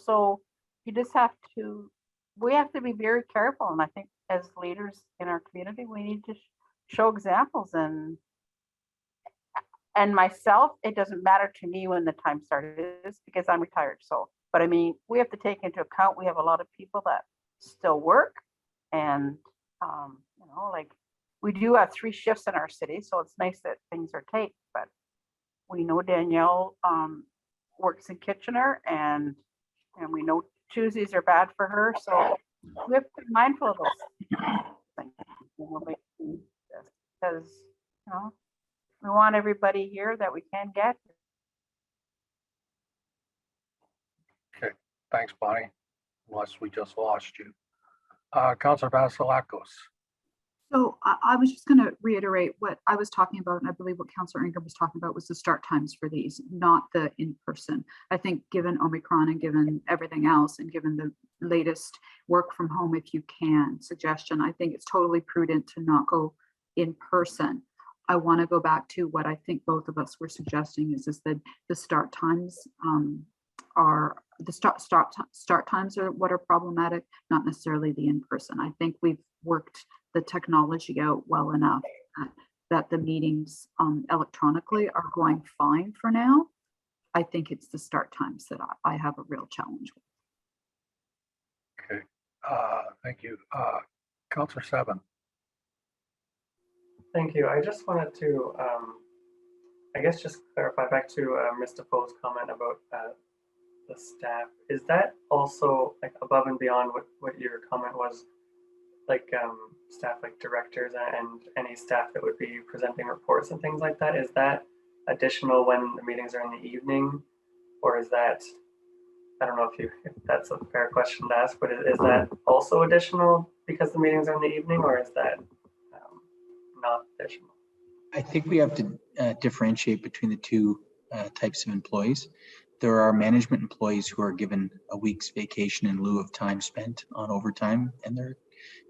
so you just have to, we have to be very careful. And I think as leaders in our community, we need to show examples and myself, it doesn't matter to me when the time started is because I'm retired. So, but I mean, we have to take into account, we have a lot of people that still work and, like we do have 3 shifts in our city. So it's nice that things are taped, but we know Danielle works in Kitchener and we know Tuesdays are bad for her. So we have to be mindful of those things when we're making this because, we want everybody here that we can get. Okay, thanks, Bonnie. Unless we just lost you. Councilor Vasilakos. So I was just going to reiterate what I was talking about, and I believe what Councillor Ingram was talking about was the start times for these, not the in-person. I think given Omicron and given everything else and given the latest work from home if you can suggestion, I think it's totally prudent to not go in person. I want to go back to what I think both of us were suggesting is that the start times are the start times are what are problematic, not necessarily the in-person. I think we've worked the technology out well enough that the meetings electronically are going fine for now. I think it's the start times that I have a real challenge with. Okay, thank you. Councilor Seven. Thank you. I just wanted to, I guess, just clarify back to Ms. Defoe's comment about the staff. Is that also like above and beyond what your comment was, like staff like directors and any staff that would be presenting reports and things like that? Is that additional when the meetings are in the evening, or is that, I don't know if that's a fair question to ask, but is that also additional because the meetings are in the evening, or is that not additional? I think we have to differentiate between the two types of employees. There are management employees who are given a week's vacation in lieu of time spent on overtime, and they're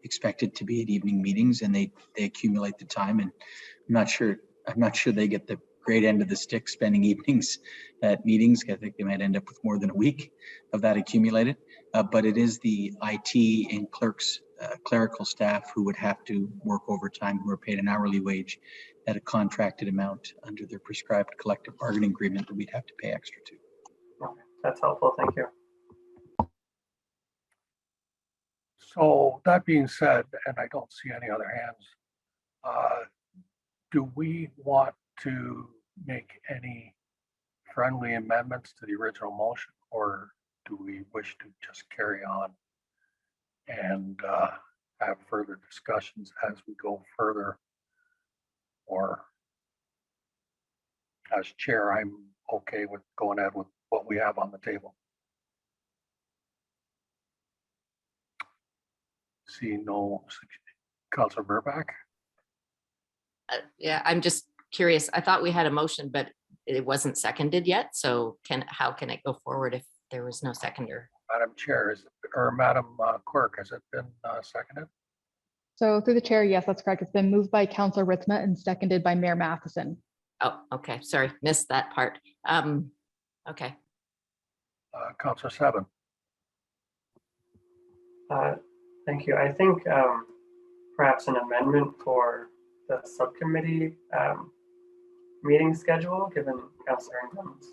expected to be at evening meetings, and they accumulate the time. And I'm not sure they get the great end of the stick spending evenings at meetings. I think they might end up with more than a week of that accumulated. But it is the IT and clerical staff who would have to work overtime, who are paid an hourly wage at a contracted amount under their prescribed collective bargaining agreement that we'd have to pay extra to. Okay, that's helpful. Thank you. So that being said, and I don't see any other hands, do we want to make any friendly amendments to the original motion, or do we wish to just carry on and have further discussions as we go further? Or as chair, I'm okay with going ahead with what we have on the table. See no, Councilor Burback. Yeah, I'm just curious. I thought we had a motion, but it wasn't seconded yet. So how can it go forward if there was no seconder? Madam Chair, Madam Clerk, has it been seconded? So through the chair, yes, that's correct. It's been moved by Councilor Ritzma and seconded by Mayor Matheson. Oh, okay. Sorry, missed that part. Okay. Councilor Seven. Thank you. I think perhaps an amendment for the subcommittee meeting schedule, given Councilor Ingram's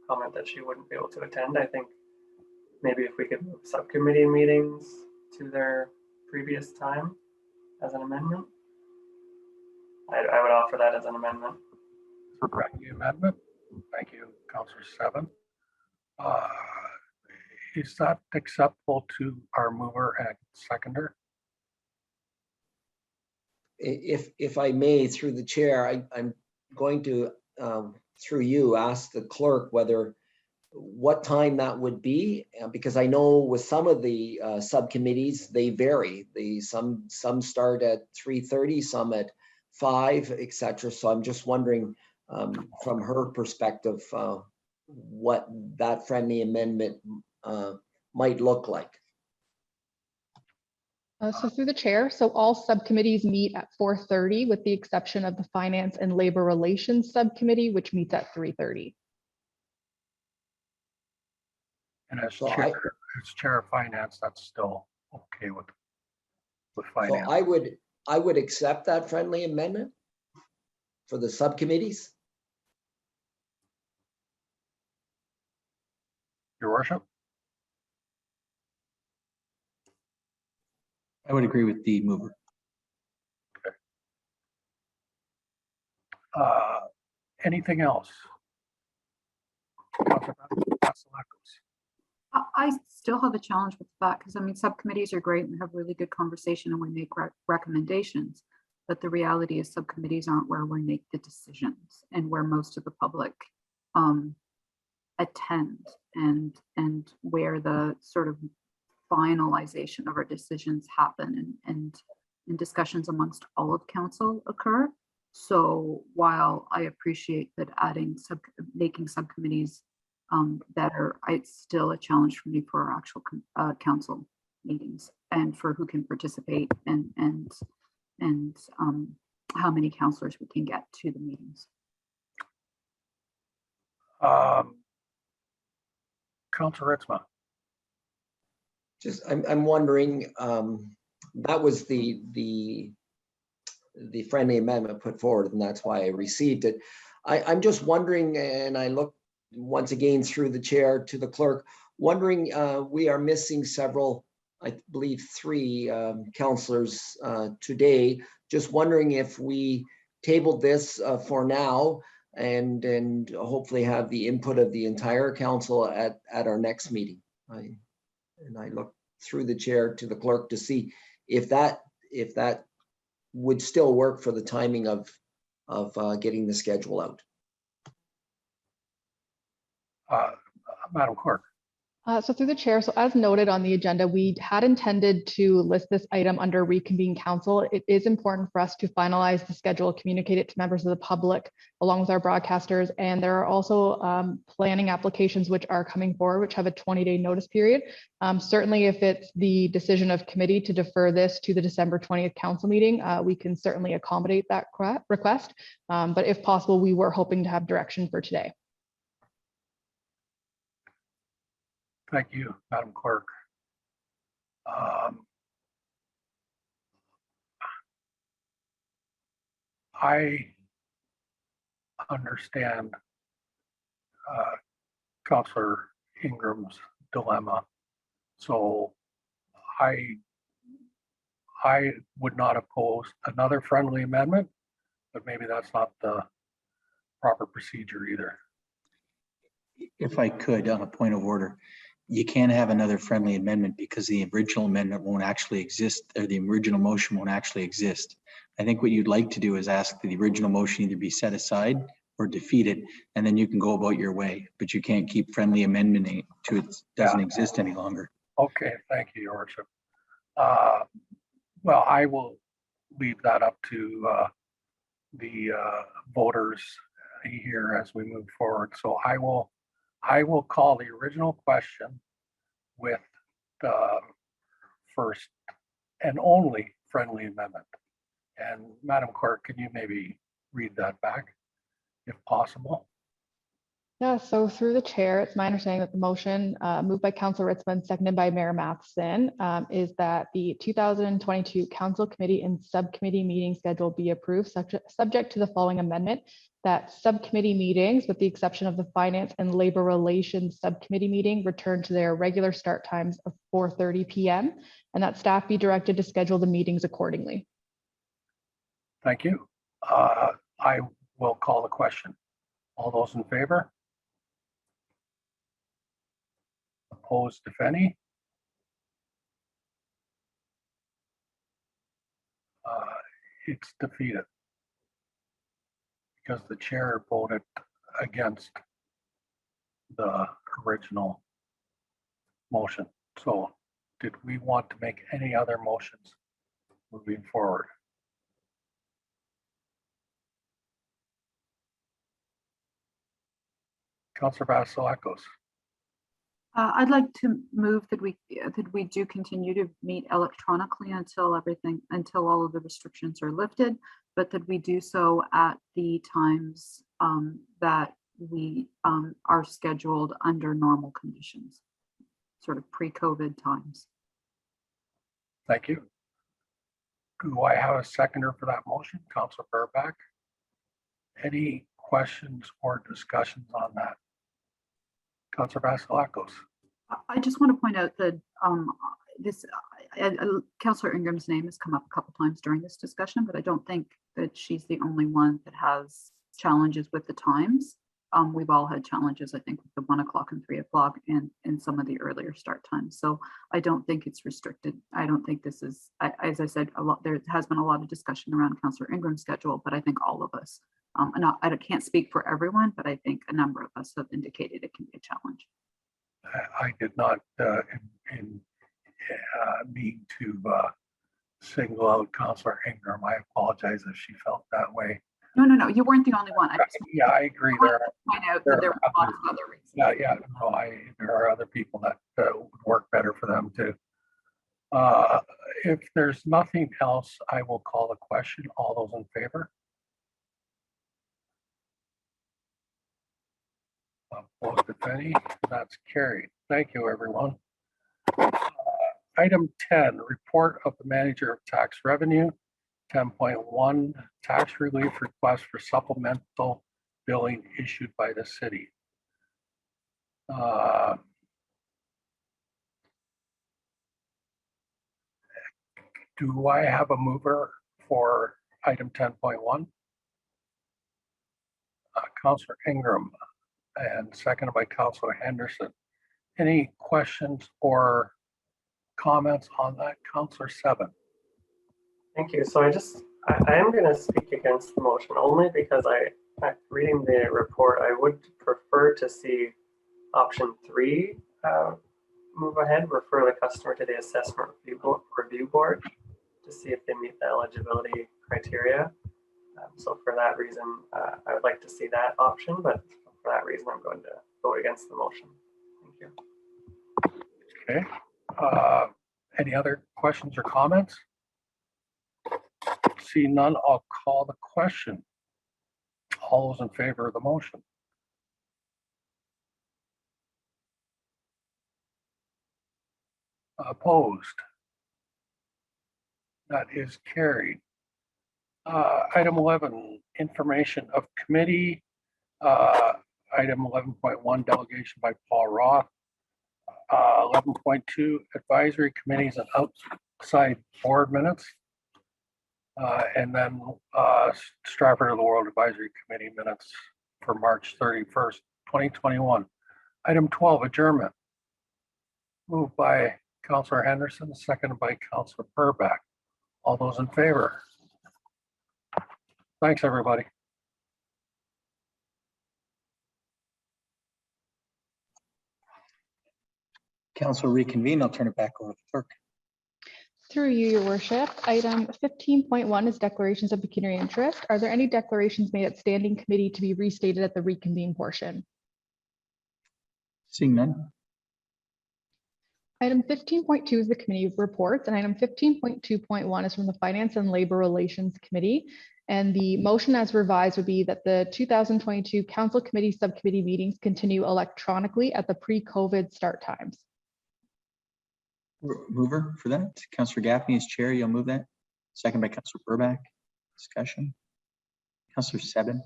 comment that she wouldn't be able to attend. I think maybe if we could move subcommittee meetings to their previous time as an amendment. I would offer that as an amendment. Thank you, amendment. Thank you, Councilor Seven. Is that acceptable to our mover and seconder? If I may, through the chair, I'm going to, through you, ask the clerk what time that would be, because I know with some of the subcommittees, they vary. Some start at 3:30, some at 5, etc. So I'm just wondering from her perspective what that friendly amendment might look like. So through the chair, so all subcommittees meet at 4:30 with the exception of the Finance and Labor Relations Subcommittee, which meets at 3:30. And as So chair of finance, that's still okay with So finance. I would accept that friendly amendment for the subcommittees. Your worship? I would agree with the mover. Anything else? Councilor Vasilakos. I still have a challenge with that because I mean, subcommittees are great and we have really good conversation and we make recommendations. But the reality is subcommittees aren't where we make the decisions and where most of the public attend and where the sort of finalization of our decisions happen and discussions amongst all of council occur. So while I appreciate that making subcommittees better, it's still a challenge for me for our actual council meetings and for who can participate and how many councillors we can get to the meetings. Councilor Ritzma. Just, I'm wondering, that was the friendly amendment put forward, and that's why I received it. I'm just wondering, and I looked once again through the chair to the clerk, wondering, we are missing several, I believe 3 councillors today. Just wondering if we tabled this for now and hopefully have the input of the entire council at our next meeting. I looked through the chair to the clerk to see if that would still work for the timing of getting the schedule out. Madam Clerk. So through the chair, so as noted on the agenda, we had intended to list this item under reconvene council. It is important for us to finalize the schedule, communicate it to members of the public along with our broadcasters. And there are also planning applications which are coming forward, which have a 20-day notice period. Certainly, if it's the decision of committee to defer this to the December 20th council meeting, we can certainly accommodate that request. But if possible, we were hoping to have direction for today. Thank you, Madam Clerk. I understand Councillor Ingram's dilemma. So I would not oppose another friendly amendment, but maybe that's not the proper procedure either. If I could, on a point of order, you can't have another friendly amendment because the original amendment won't actually exist, or the original motion won't actually exist. I think what you'd like to do is ask that the original motion either be set aside or defeated, and then you can go about your way, but you can't keep friendly amendment to it doesn't exist any longer. Okay, thank you, Your Worship. Well, I will leave that up to the voters here as we move forward. So I will call the original question with the first and only friendly amendment. And Madam Clerk, can you maybe read that back if possible? Yeah, so through the chair, it's my understanding that the motion moved by Councilor Ritzman, seconded by Mayor Matheson, is that the 2022 Council Committee and Subcommittee meeting schedule be approved, subject to the following amendment, that subcommittee meetings, with the exception of the Finance and Labor Relations Subcommittee meeting, return to their regular start times of 4:30 p.m., and that staff be directed to schedule the meetings accordingly. Thank you. I will call the question. All those in favor? Opposed, if any? It's defeated because the chair voted against the original motion. So did we want to make any other motions moving forward? Councilor Vasilakos. I'd like to move that we do continue to meet electronically until all of the restrictions are lifted, but that we do so at the times that we are scheduled under normal conditions, sort of pre-COVID times. Thank you. Do I have a seconder for that motion? Councilor Burback. Any questions or discussions on that? Councilor Vasilakos. I just want to point out that Councillor Ingram's name has come up a couple times during this discussion, but I don't think that she's the only one that has challenges with the times. We've all had challenges, I think, with the 1 o'clock and 3 o'clock and some of the earlier start times. So I don't think it's restricted. I don't think this is, as I said, there has been a lot of discussion around Councillor Ingram's schedule, but I think all of us, I can't speak for everyone, but I think a number of us have indicated it can be a challenge. I did not mean to single out Councillor Ingram. I apologize if she felt that way. No, you weren't the only one. Yeah, I agree. There were lots of other reasons. Yeah, no, there are other people that would work better for them too. If there's nothing else, I will call the question. All those in favor? Opposed, if any? That's carried. Thank you, everyone. Item 10, report of the manager of tax revenue. 10.1, tax relief request for supplemental billing issued by the city. Do I have a mover for item 10.1? Councillor Ingram, and seconded by Councillor Henderson. Any questions or comments on that? Councillor Seven. Thank you. So I am going to speak against the motion only because reading the report, I would prefer to see option 3 move ahead, refer the customer to the assessment review board to see if they meet the eligibility criteria. So for that reason, I would like to see that option, but for that reason, I'm going to vote against the motion. Thank you. Okay. Any other questions or comments? See none, I'll call the question. All those in favor of the motion? Opposed? That is carried. Item 11, information of committee. Item 11.1, delegation by Paul Roth. 11.2, advisory committees and outside board minutes. And then Stratford of the World Advisory Committee minutes for March 31st, 2021. Item 12, adjournment. Moved by Councillor Henderson, seconded by Councillor Burback. All those in favor? Thanks, everybody. Council reconvene. I'll turn it back over to the clerk. Through you, your worship. Item 15.1 is declarations of pecuniary interest. Are there any declarations made at standing committee to be restated at the reconvene portion? Seeing none. Item 15.2 is the committee reports, and item 15.2.1 is from the Finance and Labor Relations Committee. And the motion as revised would be that the 2022 Council Committee Subcommittee meetings continue electronically at the pre-COVID start times. Mover for that. Councillor Gaffney is chair. You'll move that. Second by Councillor Burback. Discussion. Councillor Seven.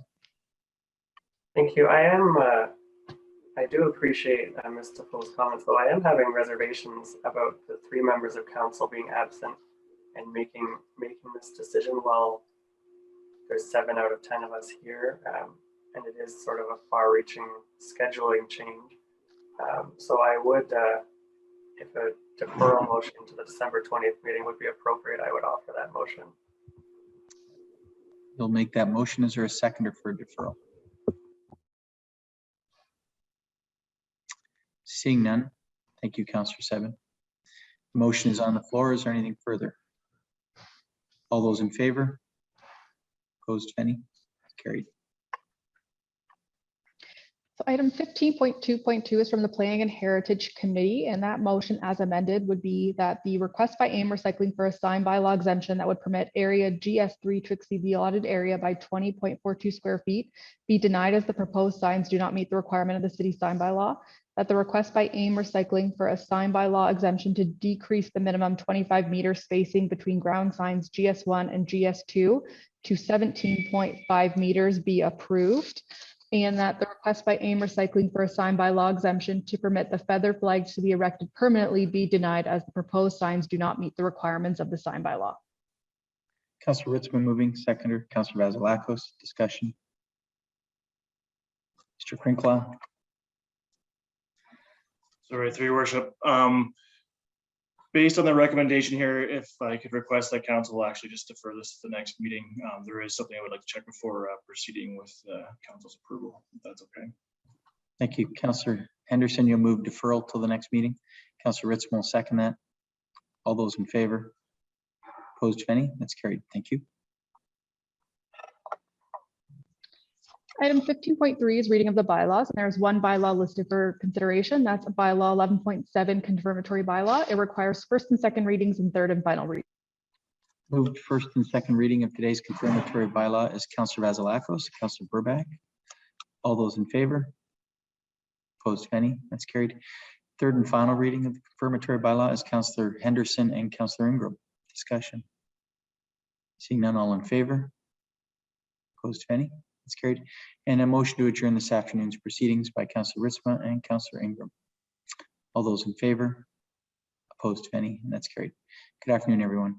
Thank you. I do appreciate Ms. Defoe's comments, though I am having reservations about the 3 members of council being absent and making this decision while there's 7 out of 10 of us here, and it is sort of a far-reaching scheduling change. So I would, if a deferral motion to the December 20th meeting would be appropriate, I would offer that motion. You'll make that motion. Is there a seconder for a deferral? Seeing none. Thank you, Councillor Seven. The motion is on the floor. Is there anything further? All those in favor? Opposed, if any? Carried. So item 15.2.2 is from the Planning and Heritage Committee, and that motion as amended would be that the request by AIM Recycling for a sign bylaw exemption that would permit area GS3 to exceed the allotted area by 20.42 square feet be denied as the proposed signs do not meet the requirement of the city sign bylaw. That the request by AIM Recycling for a sign bylaw exemption to decrease the minimum 25 meter spacing between ground signs GS1 and GS2 to 17.5 meters be approved. And that the request by AIM Recycling for a sign bylaw exemption to permit the feather flags to be erected permanently be denied as the proposed signs do not meet the requirements of the sign bylaw. Councillor Ritzman moving, seconder, Councillor Vasilakos, discussion. Mr. Krinkla. Sorry, through your worship. Based on the recommendation here, if I could request that council will actually just defer this to the next meeting, there is something I would like to check before proceeding with council's approval, if that's okay. Thank you. Councillor Henderson, you'll move deferral till the next meeting. Councillor Ritzman will second that. All those in favor? Opposed, if any? That's carried. Thank you. Item 15.3 is reading of the bylaws, and there's one bylaw listed for consideration. That's bylaw 11.7 confirmatory bylaw. It requires first and second readings and third and final reading. Moved first and second reading of today's confirmatory bylaw is Councillor Vasilakos, Councillor Burbach. All those in favor? Opposed, if any? That's carried. Third and final reading of the confirmatory bylaw is Councillor Henderson and Councillor Ingram. Discussion. Seeing none, all in favor? Opposed, if any? That's carried. And a motion to adjourn this afternoon's proceedings by Councillor Ritzma and Councillor Ingram. All those in favor? Opposed, if any? And that's carried. Good afternoon, everyone.